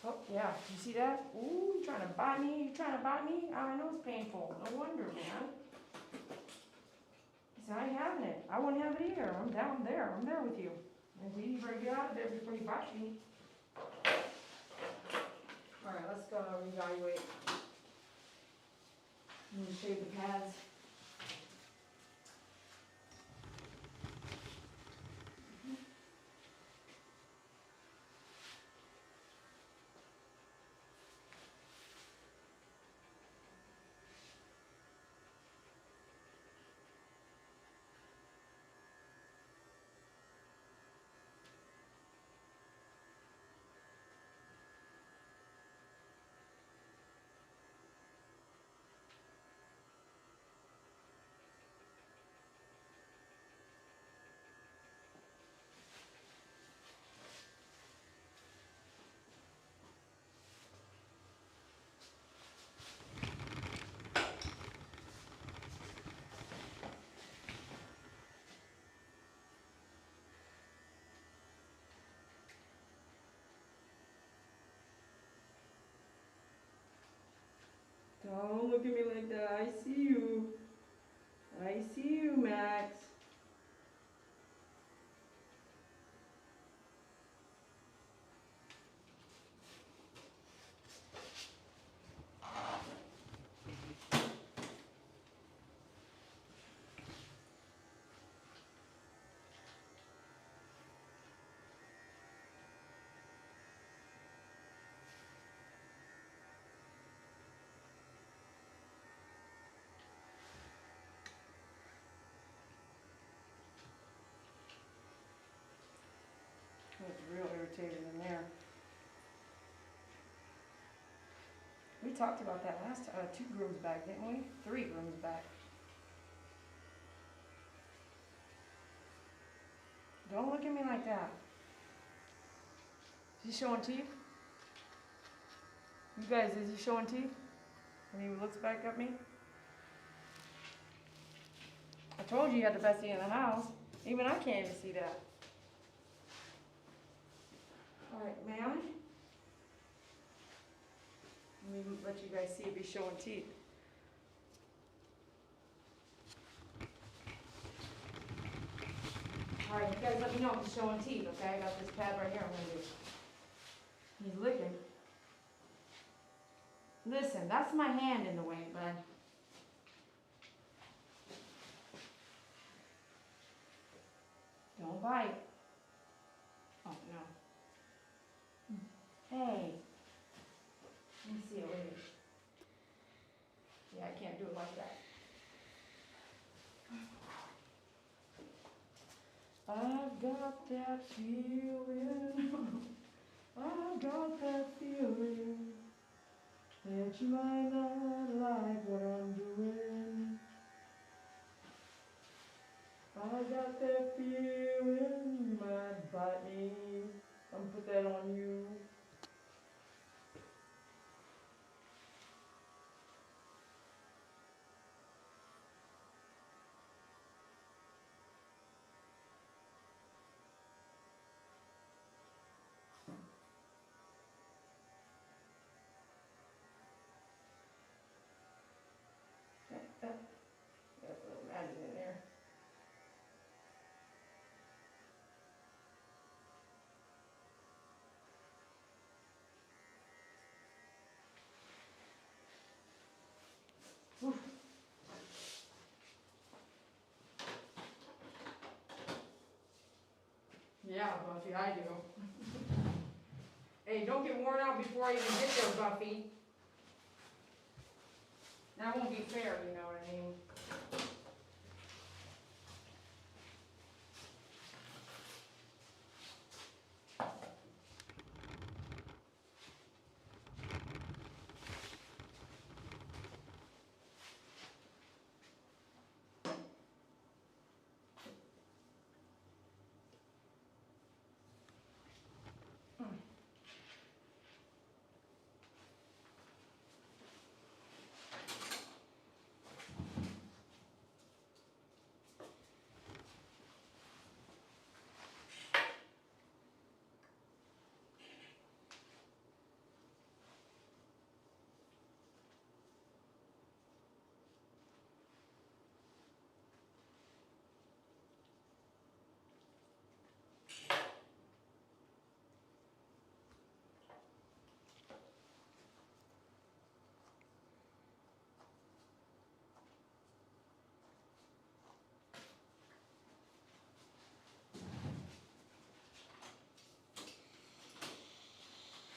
Oh, yeah, you see that? Ooh, you trying to bite me? You trying to bite me? I know it's painful. No wonder, man. He said, I ain't having it. I wouldn't have it either. I'm down there. I'm there with you. And you better get out of there before you bite me. All right, let's go reevaluate. I'm going to shave the pads. Don't look at me like that. I see you. I see you, Max. It's real irritated in there. We talked about that last 2 grooms back, didn't we? 3 grooms back. Don't look at me like that. Is he showing teeth? You guys, is he showing teeth? When he looks back at me? I told you you had the best teeth in the house. Even I can't even see that. Alright, may I? Let me let you guys see if he's showing teeth. Alright, you guys let me know if he's showing teeth, okay? I got this pad right here I'm gonna use. He's licking. Listen, that's my hand in the way, bud. Don't bite. Oh, no. Hey. Let me see it later. Yeah, I can't do it like that. I've got that feeling. I've got that feeling that you might not like what I'm doing. I got that feeling you might bite me. I'm gonna put that on you. Got a little magic in there. Oof. Yeah, Buffy, I do. Hey, don't get worn out before I even get there, Buffy. That won't be fair, you know what I mean?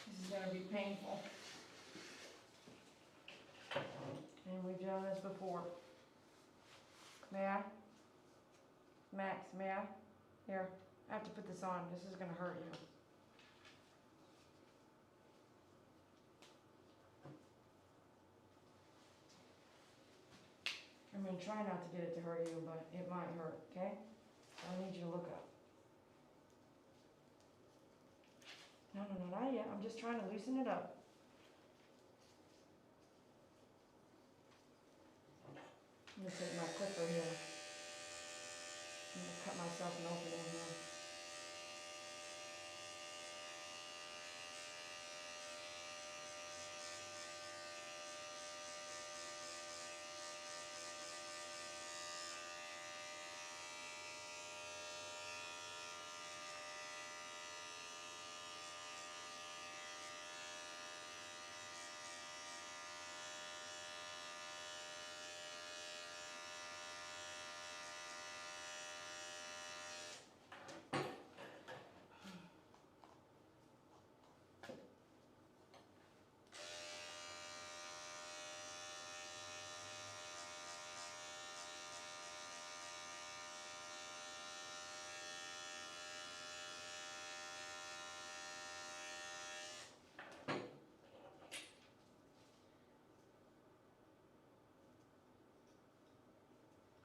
This is gonna be painful. And we've done this before. May I? Max, may I? Here, I have to put this on. This is gonna hurt you. I mean, try not to get it to hurt you, but it might hurt, okay? I need you to look up. No, not yet. I'm just trying to loosen it up. I'm gonna take my clipper here. I'm gonna cut myself an opening here.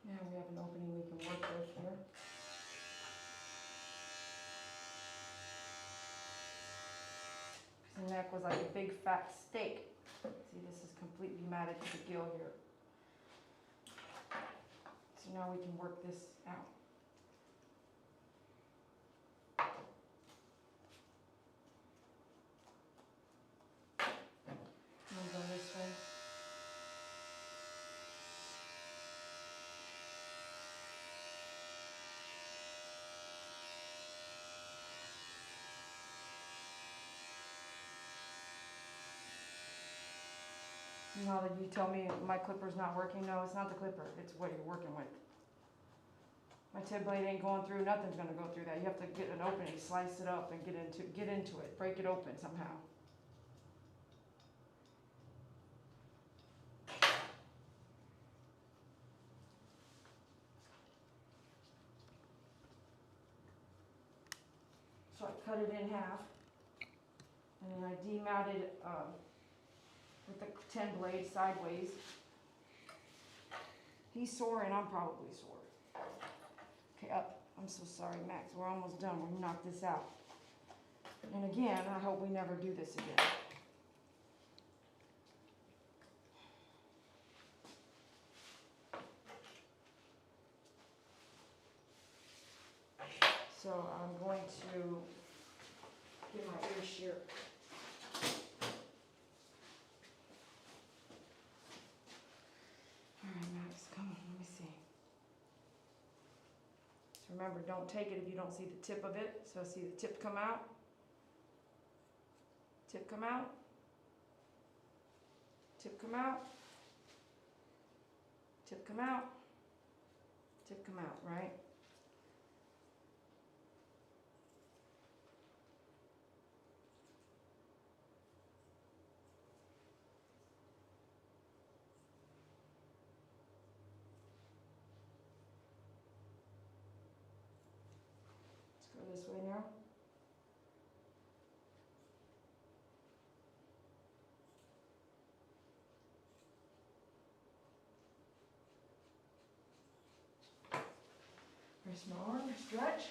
Yeah, we have an opening we can work with here. The neck was like a big fat steak. See, this is completely matted to the gill here. So now we can work this out. how that you tell me my clipper's not working. No, it's not the clipper, it's what you're working with. My tip blade ain't going through, nothing's gonna go through that. You have to get an opening, slice it up and get into it, break it open somehow. So I cut it in half, and then I demounted with the 10 blade sideways. He's sore and I'm probably sore. Okay, up. I'm so sorry, Max. We're almost done. We're gonna knock this out. And again, I hope we never do this again. So I'm going to get my ear shear. All right, Max, come on, let me see. So remember, don't take it if you don't see the tip of it. So see the tip come out. Tip come out. Tip come out. Tip come out. Tip come out, right? Let's go this way now. Rest my arm, stretch.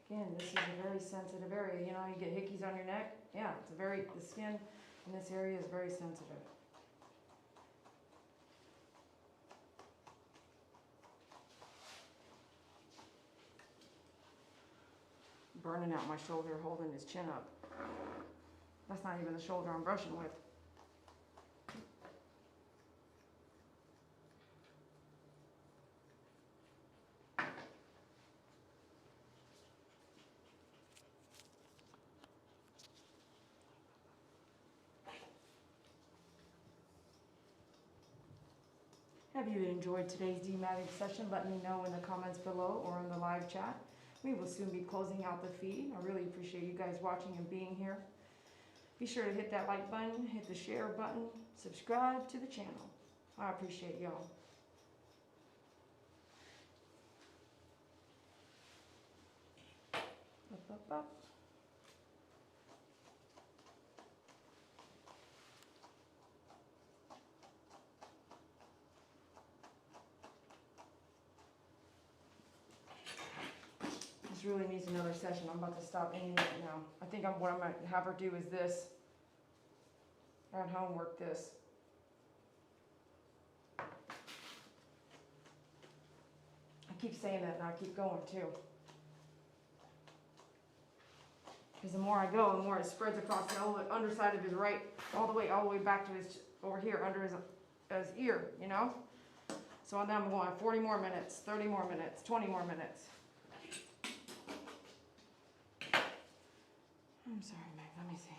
Again, this is a very sensitive area. You know, you get hickeys on your neck. Yeah, the skin in this area is very sensitive. Burning out my shoulder, holding his chin up. That's not even the shoulder I'm brushing with. Have you enjoyed today's dematting session? Let me know in the comments below or in the live chat. We will soon be closing out the feed. I really appreciate you guys watching and being here. Be sure to hit that like button, hit the share button, subscribe to the channel. I appreciate y'all. Up, up, up. This really needs another session. I'm about to stop any minute now. I think what I'm going to have her do is this. At home, work this. I keep saying that and I keep going too. Because the more I go, the more it spreads across the underside of his right, all the way back to his, over here, under his ear, you know? So then I'm going 40 more minutes, 30 more minutes, 20 more minutes. I'm sorry, Meg, let me see.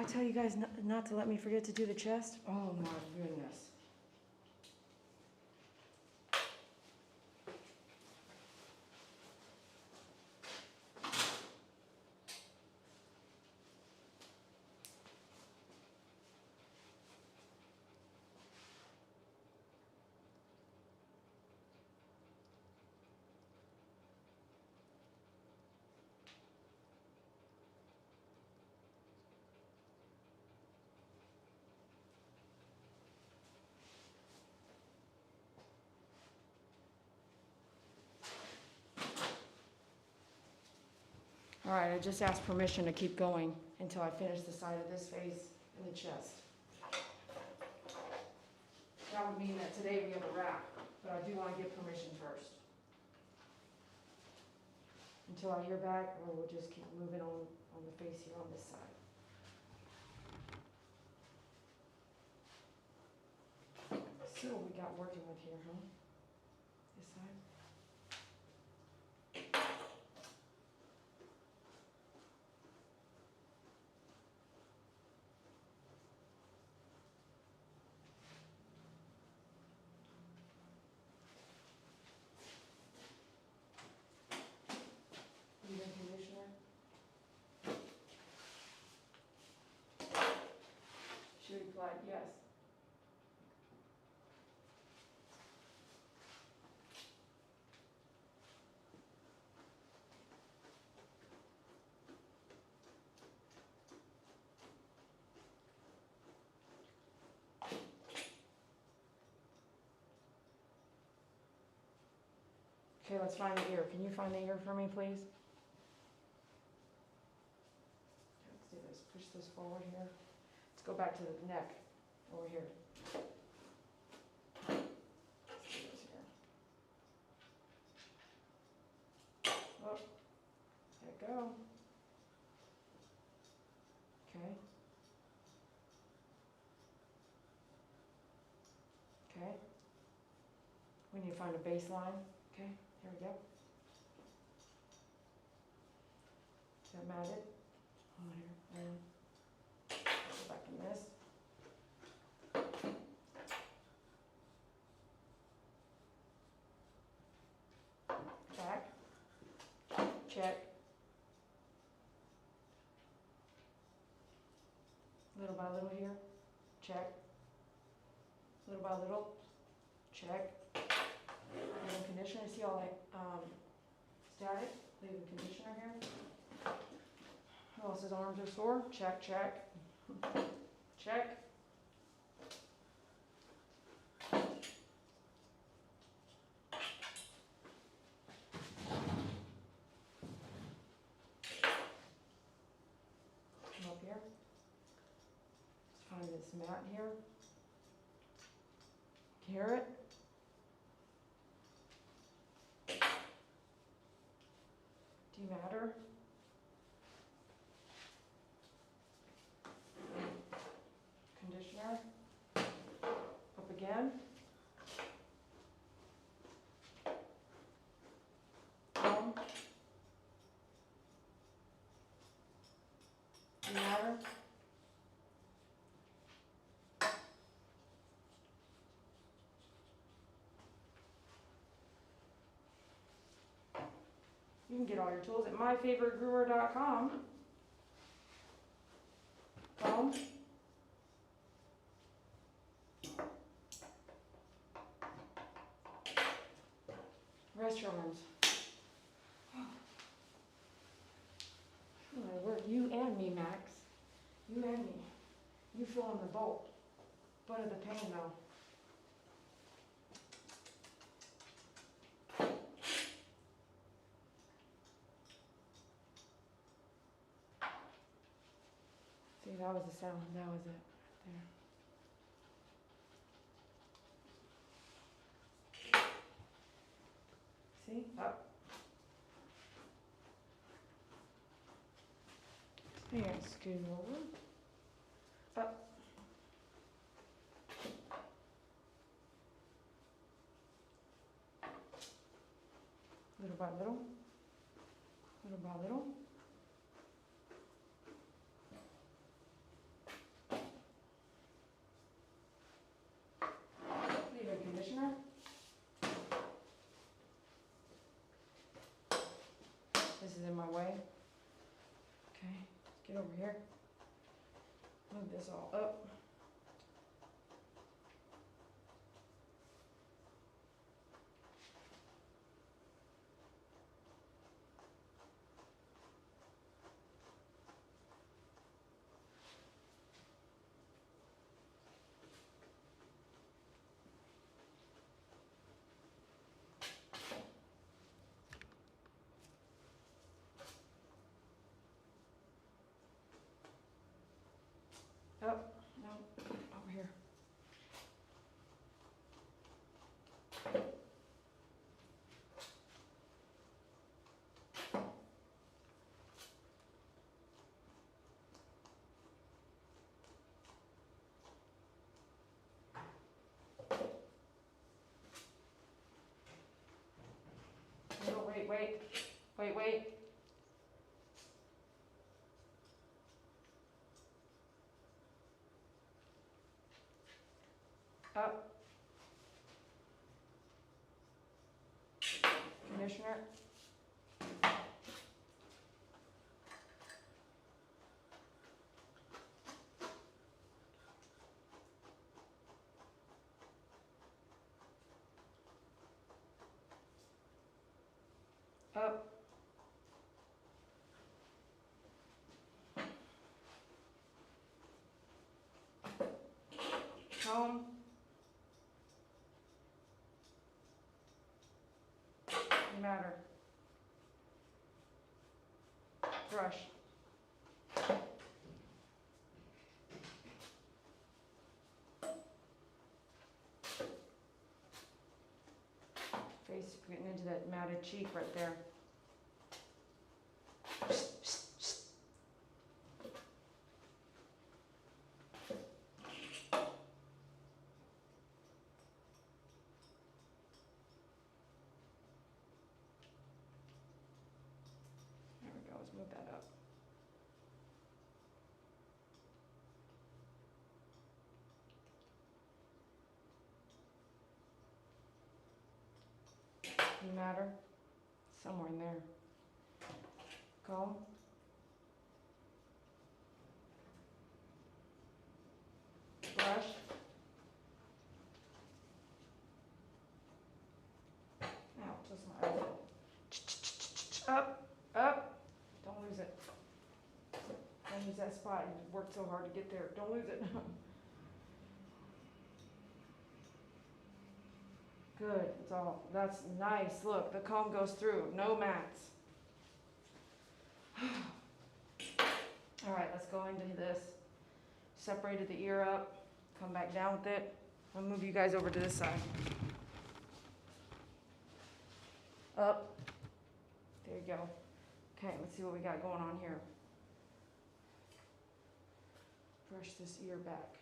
I tell you guys not to let me forget to do the chest? Oh my goodness. All right, I just asked permission to keep going until I finish the side of this face and the chest. That would mean that today we have a wrap, but I do want to get permission first. Until I hear back, or we'll just keep moving on the face here on this side. So we got working with here, huh? This side. Leave-in conditioner. She replied, yes. Okay, let's find the ear. Can you find the ear for me, please? Let's do this. Push this forward here. Let's go back to the neck over here. Let's do this here. Oh, there we go. Okay. Okay. We need to find a baseline. Okay, here we go. Is that matted? Oh, here. Go back in this. Back. Check. Little by little here. Check. Little by little. Check. Leave-in conditioner. See all that static? Leave-in conditioner here. Who else's arms are sore? Check, check. Check. Come up here. Let's find this mat here. Carrot. Dematter. Conditioner. Up again. Comb. Dematter. You can get all your tools at myfavoritegroomer.com. Comb. Rest your arms. You and me, Max. You and me. You feeling the butt of the pain though. See, that was the sound. That was it. There. See? Up. And scoot over. Up. Little by little. Little by little. This is in my way. Okay, let's get over here. Move this all up. Up, no, over here. No, wait. Up. Conditioner. Up. Comb. Matter. Brush. Face getting into that matted cheek right there. There we go, let's move that up. Matter. Somewhere in there. Comb. Brush. Ow, just my elbow. Up, up. Don't lose it. Don't lose that spot. You worked so hard to get there. Don't lose it. Good. It's all. That's nice. Look, the comb goes through. No mats. All right, let's go into this. Separated the ear up. Come back down with it. I'll move you guys over to this side. Up. There you go. Okay, let's see what we got going on here. Brush this ear back.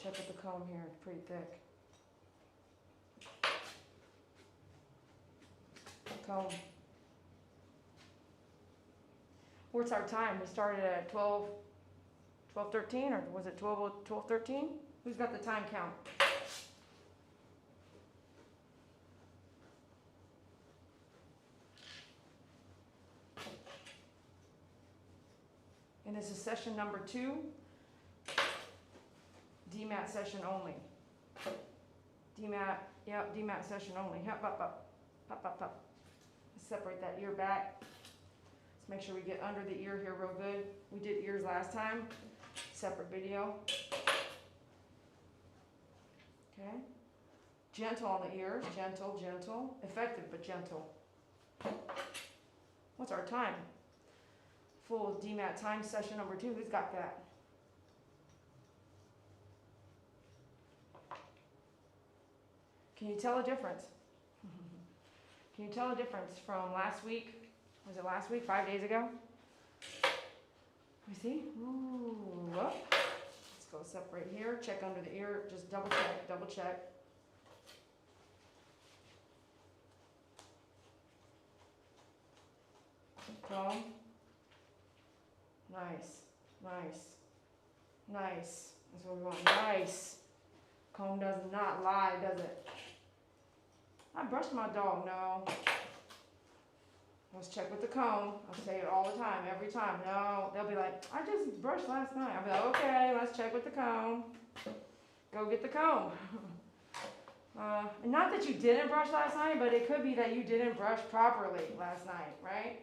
Check out the comb here, it's pretty thick. Comb. What's our time? We started at 12:13, or was it 12:13? Who's got the time count? And this is session number 2. DMAT session only. DMAT, yep, DMAT session only. Up. Let's separate that ear back. Let's make sure we get under the ear here real good. We did ears last time. Separate video. Okay. Gentle on the ears. Gentle. Effective but gentle. What's our time? Full DMAT time session number 2. Who's got that? Can you tell a difference? Can you tell a difference from last week? Was it last week? 5 days ago? We see? Ooh, up. Let's go separate here. Check under the ear. Just double check. Comb. Nice. Nice. That's what we want. Nice. Comb does not lie, does it? I brushed my dog. No. Let's check with the comb. I say it all the time, every time. No. They'll be like, I just brushed last night. I'll be like, okay, let's check with the comb. Go get the comb. And not that you didn't brush last night, but it could be that you didn't brush properly last night, right?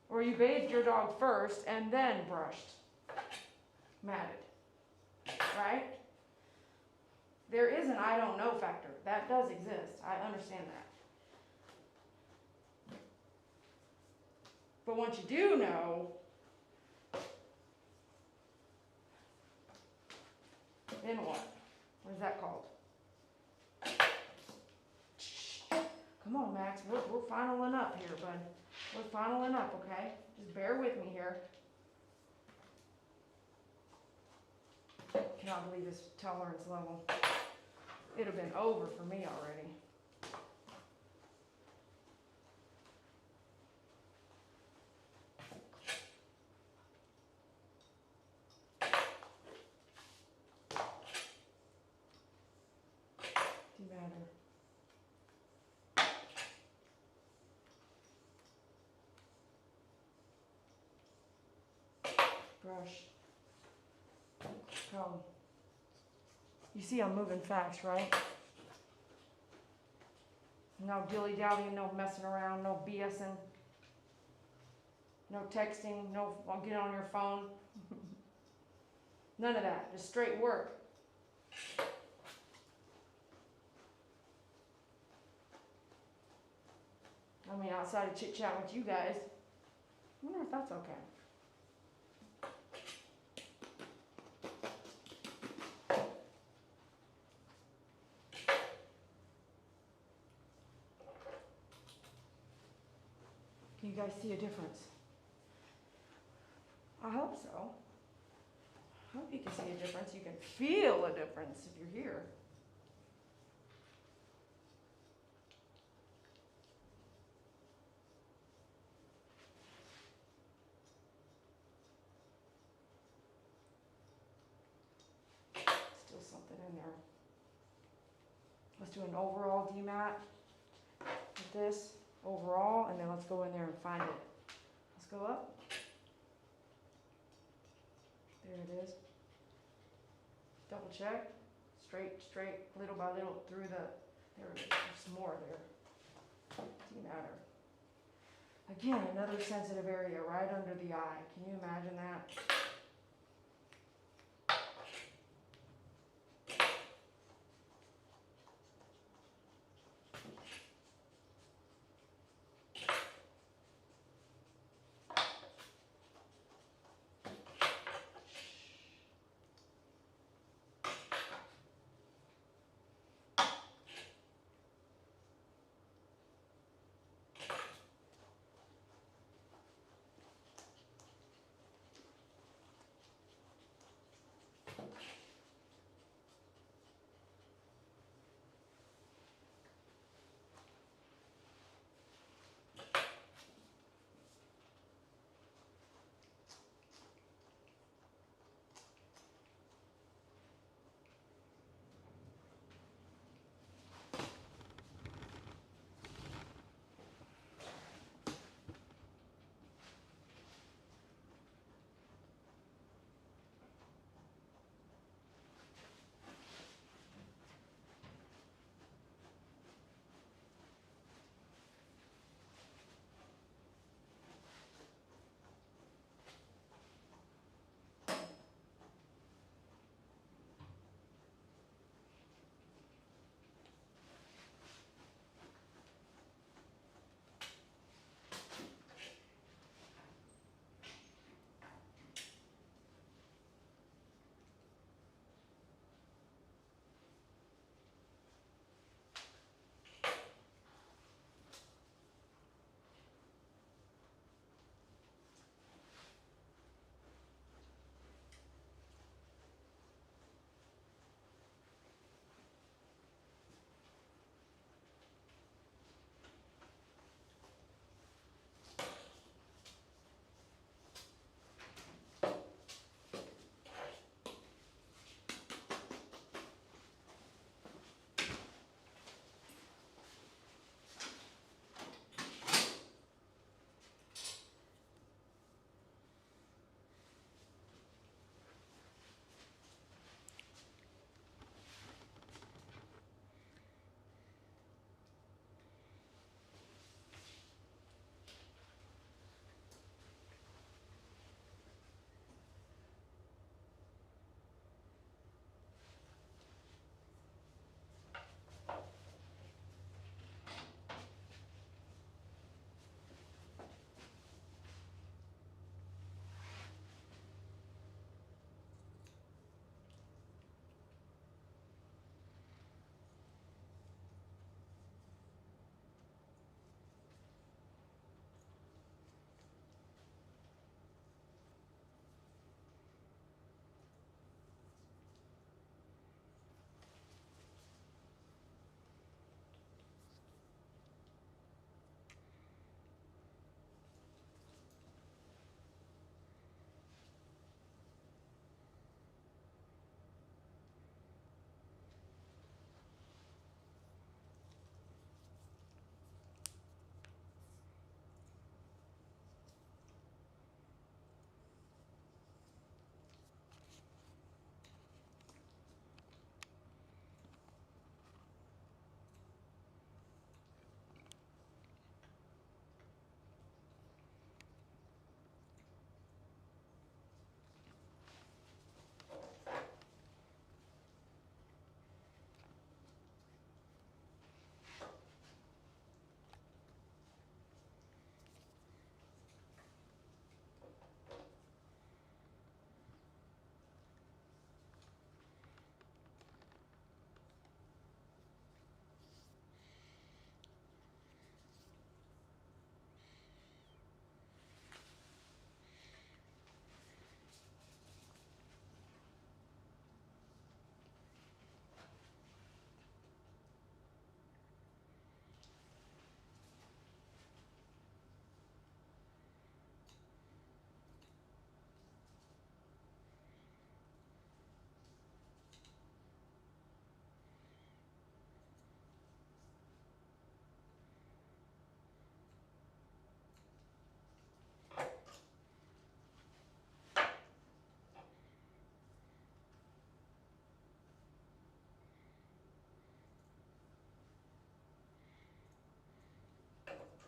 Or you bathed your dog first and then brushed, matted, right? There is an I don't know factor. That does exist. I understand that. But once you do know, then what? What is that called? Come on, Max. We're finaling up here, bud. We're finaling up, okay? Just bear with me here. Cannot believe this tolerance level. It'd have been over for me already. Matter. Brush. Comb. You see I'm moving fast, right? No dilly-dallying, no messing around, no BSing, no texting, no I'll get on your phone. None of that. Just straight work. I mean, outside of chit-chat with you guys. I wonder if that's okay. Can you guys see a difference? I hope so. I hope you can see a difference. You can feel a difference if you're here. Still something in there. Let's do an overall demat with this. Overall, and then let's go in there and find it. Let's go up. There it is. Double check. Straight, little by little through the, there it is. There's some more there. Dematter. Again, another sensitive area right under the eye. Can you imagine that?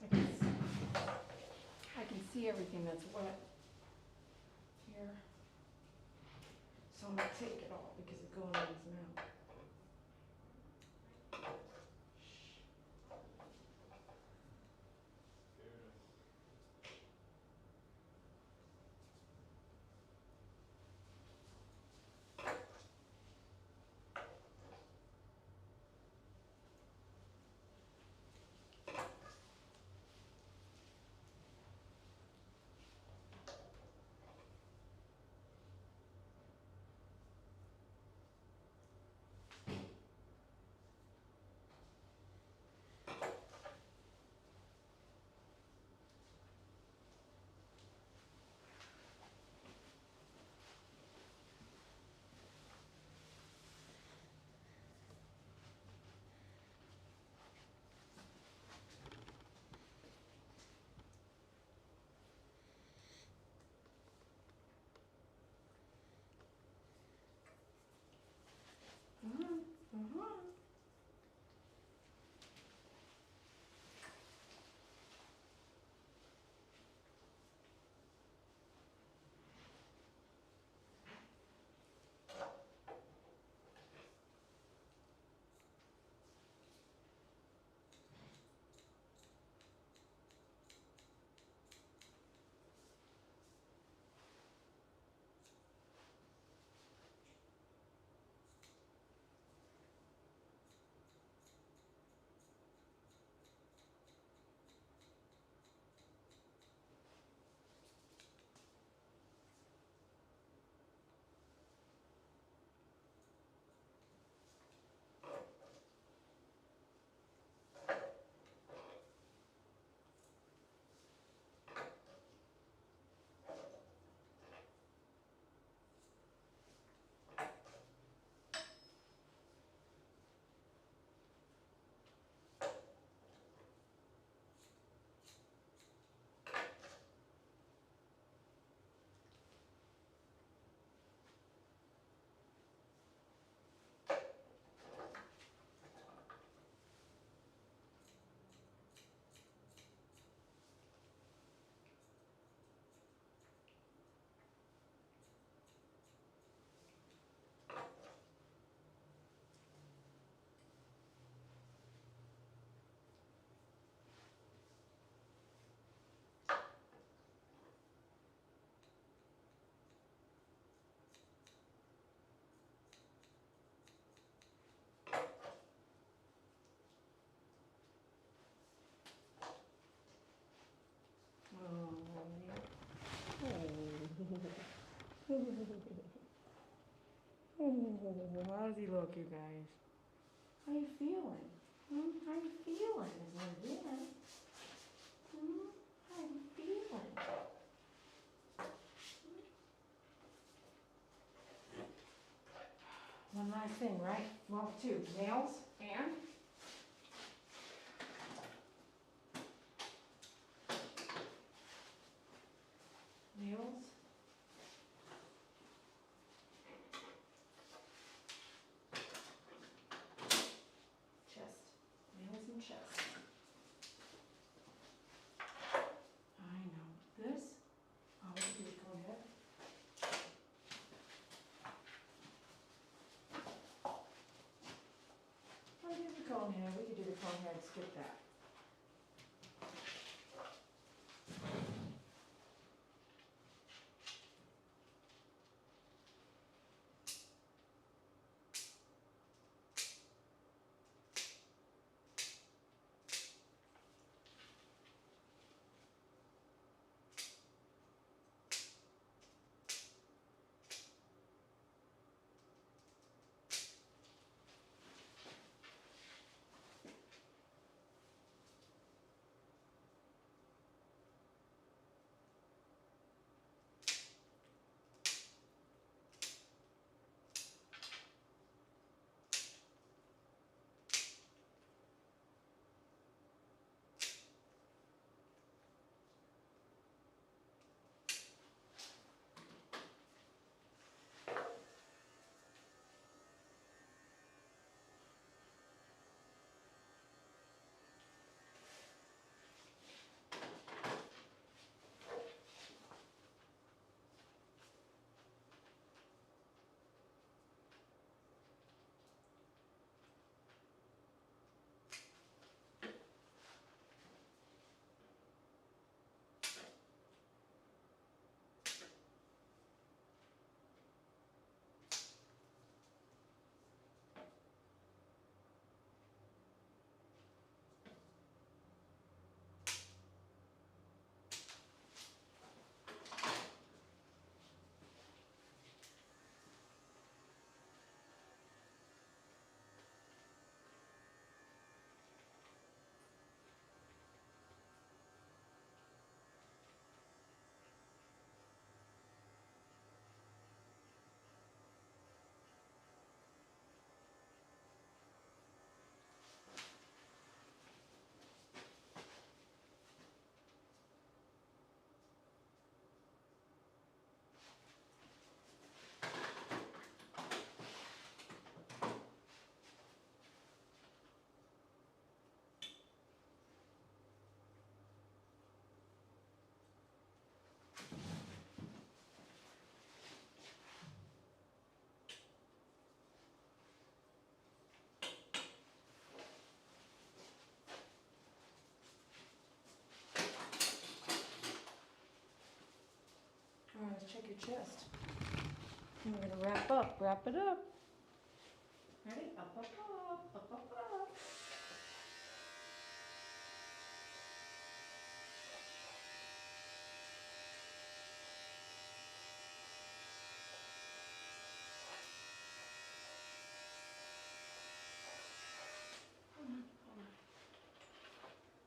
I can see everything that's wet here. So I'm gonna take it all because it's going in his mouth. How does he look, you guys? How you feeling? How you feeling? Is what it is. How you feeling? One last thing, right? Well, two. Nails and nails. Chest. Nails and chest. I know. This, oh, we can do the cone head. I'll do the cone head. We could do the cone head, skip that. check your chest. And we're gonna wrap it up. Ready? Up, up, up, up, up, up.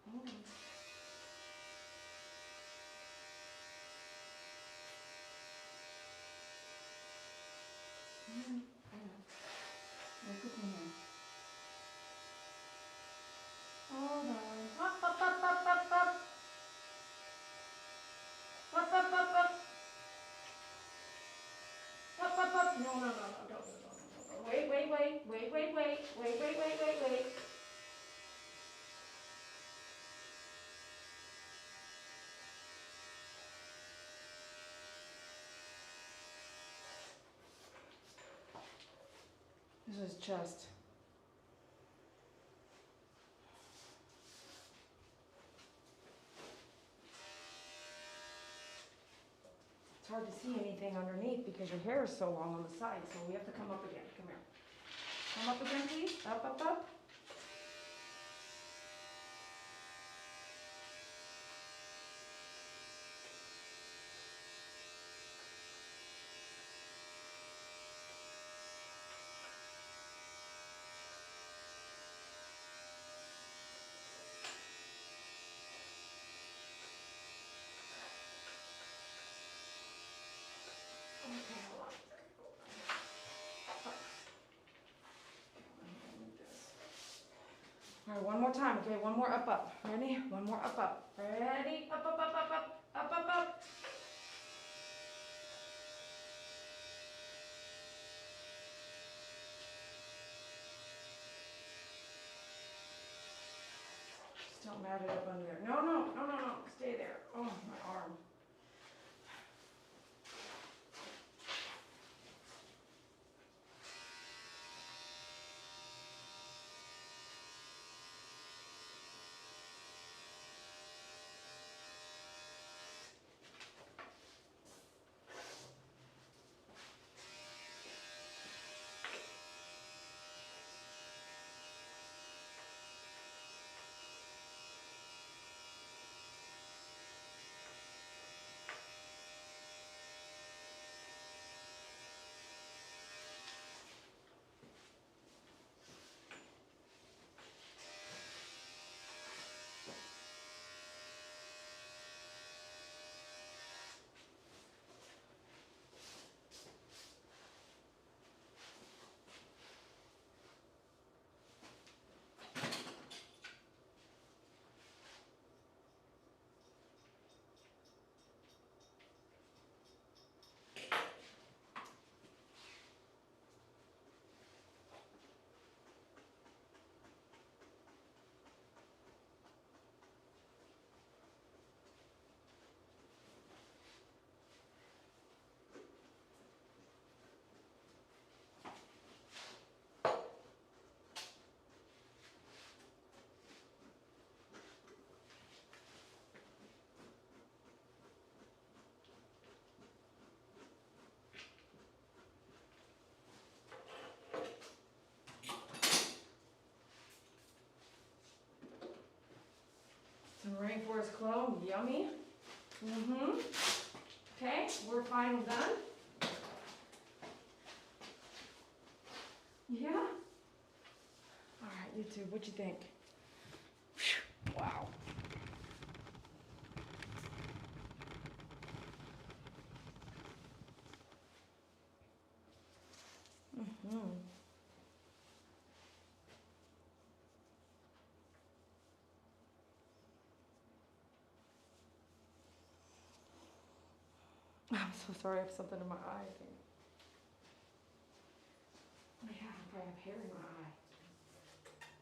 Hold on. Look at me. Hold on. Up, up, up, up, up, up. Up, up, up, up. Up, up, up. No, no, no, no, no. Wait. This is chest. It's hard to see anything underneath because your hair is so long on the side, so we have to come up again. Come here. Come up again, please. Up, up, up. Okay, hold on. All right, one more time. Okay, one more up, up. Ready? One more up, up. Ready? Up, up, up, up, up, up, up, up. Just don't mat it up under there. No, no, no, no, no. Stay there. Oh, my arm. Some rainforest clove, yummy. Okay, we're final done. Yeah? All right, YouTube, what you think? Wow. I'm so sorry, I have something in my eye, I think. Yeah, I have hair in my eye.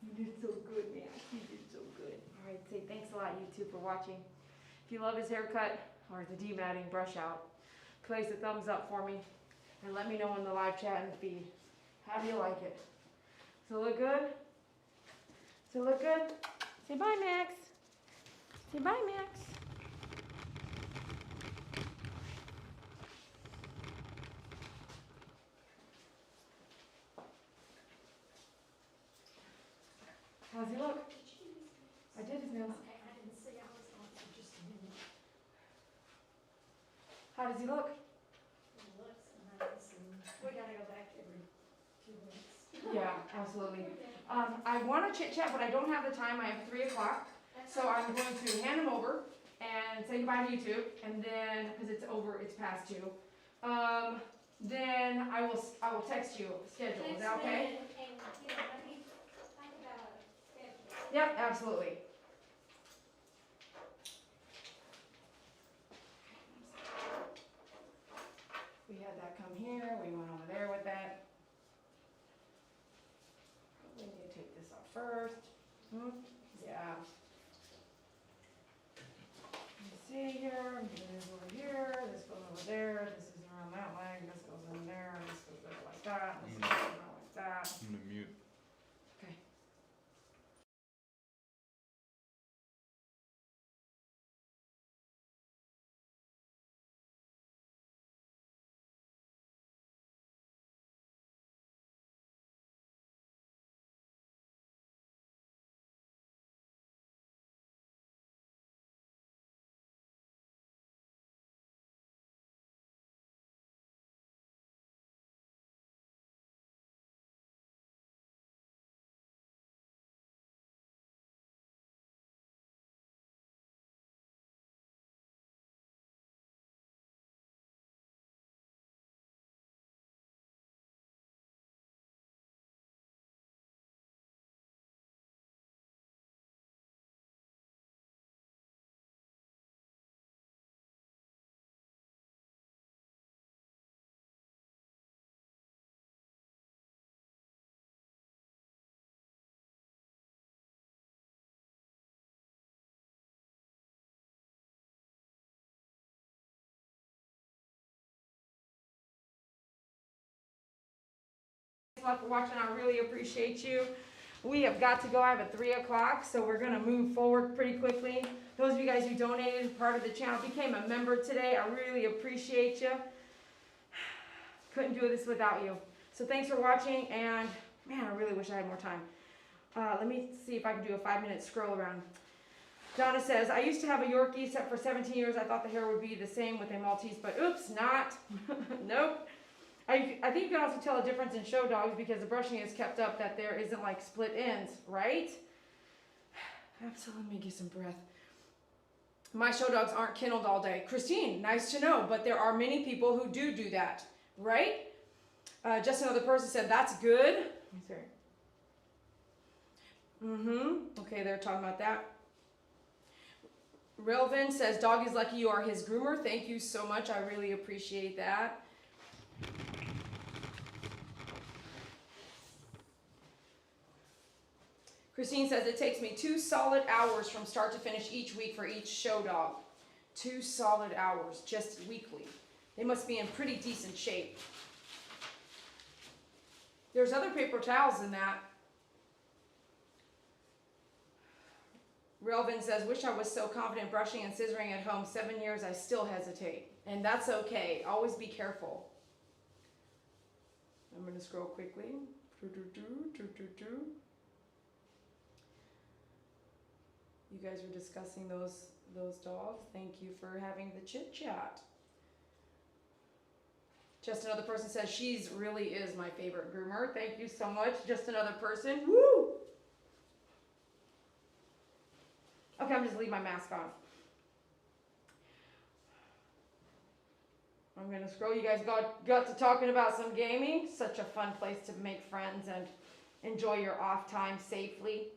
You did so good, man. You did so good. All right, say thanks a lot, YouTube, for watching. If you love his haircut or the dematting brush out, place a thumbs up for me and let me know in the live chat and the feed. How do you like it? Does it look good? Does it look good? Say bye, Max. Say bye, Max. nails. Okay, I didn't see, I was on for just a minute. How does he look? It looks nice, and we gotta go back every 2 weeks. Yeah, absolutely. Okay. I want to chit chat, but I don't have the time. I have 3 o'clock. That's So I'm going to hand them over and say goodbye to you two, and then, because it's past 2. Then I will text you schedule. Is that okay? And, let me think about a schedule. Yep, absolutely. We had that come here, we went over there with that. We need to take this off first. Yeah. Let me see here, this over here, this goes over there, this is around that leg, this goes in there, this goes there like that, this goes around like that. I'm gonna mute. Okay. Thanks a lot for watching. I really appreciate you. We have got to go. I have at 3 o'clock, so we're going to move forward pretty quickly. Those of you guys who donated, part of the channel, became a member today. I really appreciate you. Couldn't do this without you. So thanks for watching, and man, I really wish I had more time. Let me see if I can do a 5-minute scroll around. Donna says, I used to have a Yorkie set for 17 years. I thought the hair would be the same with a Maltese, but oops, not. Nope. I think you can also tell a difference in show dogs because the brushing is kept up, that there isn't like split ends, right? Absolutely, let me get some breath. My show dogs aren't kenneled all day. Christine, nice to know, but there are many people who do that, right? Just another person said, that's good. Okay, they're talking about that. Relvin says, dog is lucky you are his groomer. Thank you so much. I really appreciate that. Christine says, it takes me 2 solid hours from start to finish each week for each show dog. 2 solid hours, just weekly. They must be in pretty decent shape. There's other paper towels in that. Relvin says, wish I was so confident brushing and scissoring at home. 7 years, I still hesitate. And that's okay. Always be careful. I'm going to scroll quickly. You guys were discussing those dogs. Thank you for having the chit chat. Just another person says, she's really is my favorite groomer. Thank you so much. Just another person. Woo! Okay, I'm just leaving my mask on. I'm going to scroll. You guys got to talking about some gaming. Such a fun place to make friends and enjoy your off time safely.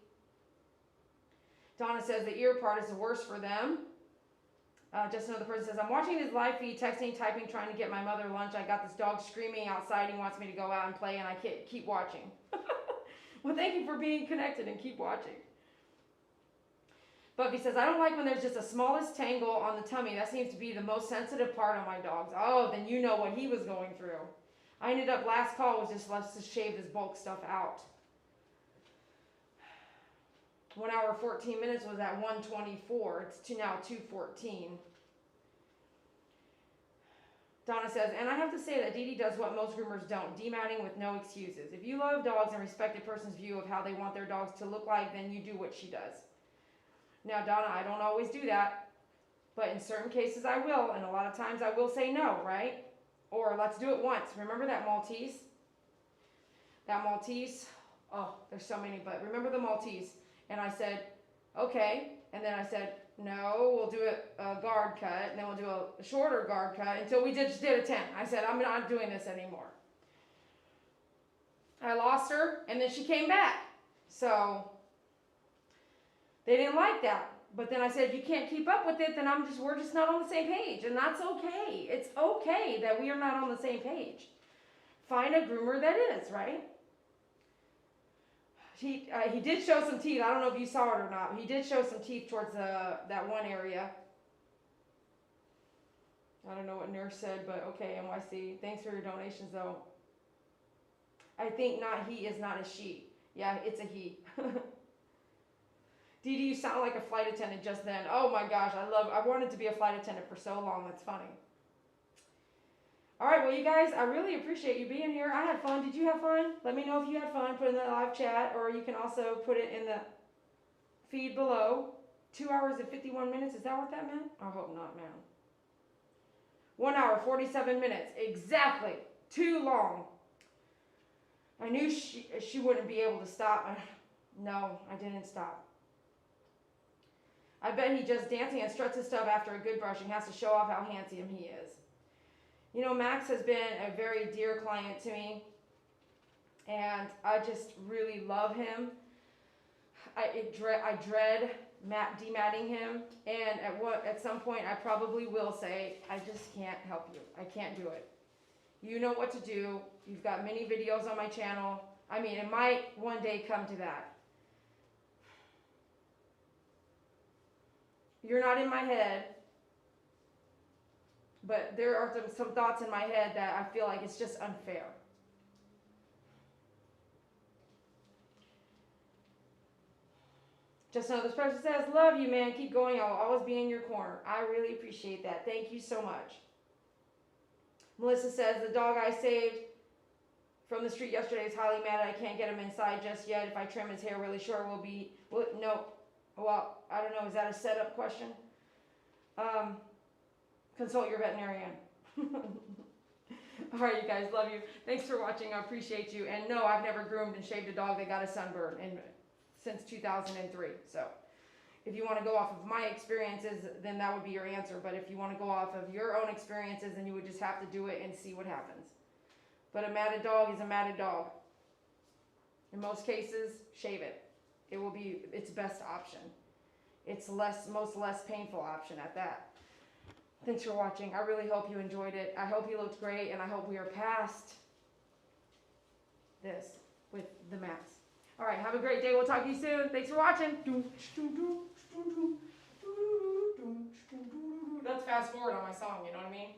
Donna says the ear part is the worst for them. Just another person says, I'm watching his live feed, texting, typing, trying to get my mother lunch. I got this dog screaming outside. He wants me to go out and play, and I can't keep watching. Well, thank you for being connected and keep watching. Buffy says, I don't like when there's just the smallest tangle on the tummy. That seems to be the most sensitive part on my dogs. Oh, then you know what he was going through. I ended up, last call was just let's just shave this bulk stuff out. 1 hour, 14 minutes was at 1:24. It's now 2:14. Donna says, and I have to say that Dee Dee does what most groomers don't, dematting with no excuses. If you love dogs and respect a person's view of how they want their dogs to look like, then you do what she does. Now, Donna, I don't always do that, but in certain cases I will, and a lot of times I will say no, right? Or let's do it once. Remember that Maltese? That Maltese, oh, there's so many, but remember the Maltese? And I said, okay, and then I said, no, we'll do a guard cut, and then we'll do a shorter guard cut until we just did a 10. I said, I'm not doing this anymore. I lost her, and then she came back. So they didn't like that. But then I said, if you can't keep up with it, then we're just not on the same page. And that's okay. It's okay that we are not on the same page. Find a groomer that is, right? He did show some teeth. I don't know if you saw it or not. He did show some teeth towards that one area. I don't know what nurse said, but okay, NYC. Thanks for your donations, though. I think not he is not a she. Yeah, it's a he. Dee Dee, you sound like a flight attendant just then. Oh my gosh, I wanted to be a flight attendant for so long. That's funny. All right, well, you guys, I really appreciate you being here. I had fun. Did you have fun? Let me know if you had fun. Put it in the live chat, or you can also put it in the feed below. 2 hours and 51 minutes. Is that what that meant? I hope not, man. 1 hour, 47 minutes. Exactly. Too long. I knew she wouldn't be able to stop. No, I didn't stop. I bet he just dancing and struts his stuff after a good brushing has to show off how handsome he is. You know, Max has been a very dear client to me, and I just really love him. I dread dematting him, and at some point I probably will say, I just can't help you. I can't do it. You know what to do. You've got many videos on my channel. I mean, it might one day come to that. You're not in my head, but there are some thoughts in my head that I feel like it's just unfair. Just know this person says, love you, man. Keep going. I'll always be in your corner. I really appreciate that. Thank you so much. Melissa says, the dog I saved from the street yesterday is highly mad. I can't get him inside just yet. If I trim his hair really short, no. Well, I don't know. Is that a setup question? Consult your veterinarian. All right, you guys. Love you. Thanks for watching. I appreciate you. And no, I've never groomed and shaved a dog that got a sunburn since 2003. So if you want to go off of my experiences, then that would be your answer. But if you want to go off of your own experiences, then you would just have to do it and see what happens. But a matted dog is a matted dog. In most cases, shave it. It will be its best option. It's most less painful option at that. Thanks for watching. I really hope you enjoyed it. I hope you looked great, and I hope we are past this with the mats. All right, have a great day. We'll talk to you soon. Thanks for watching. That's fast forward on my song, you know what I mean?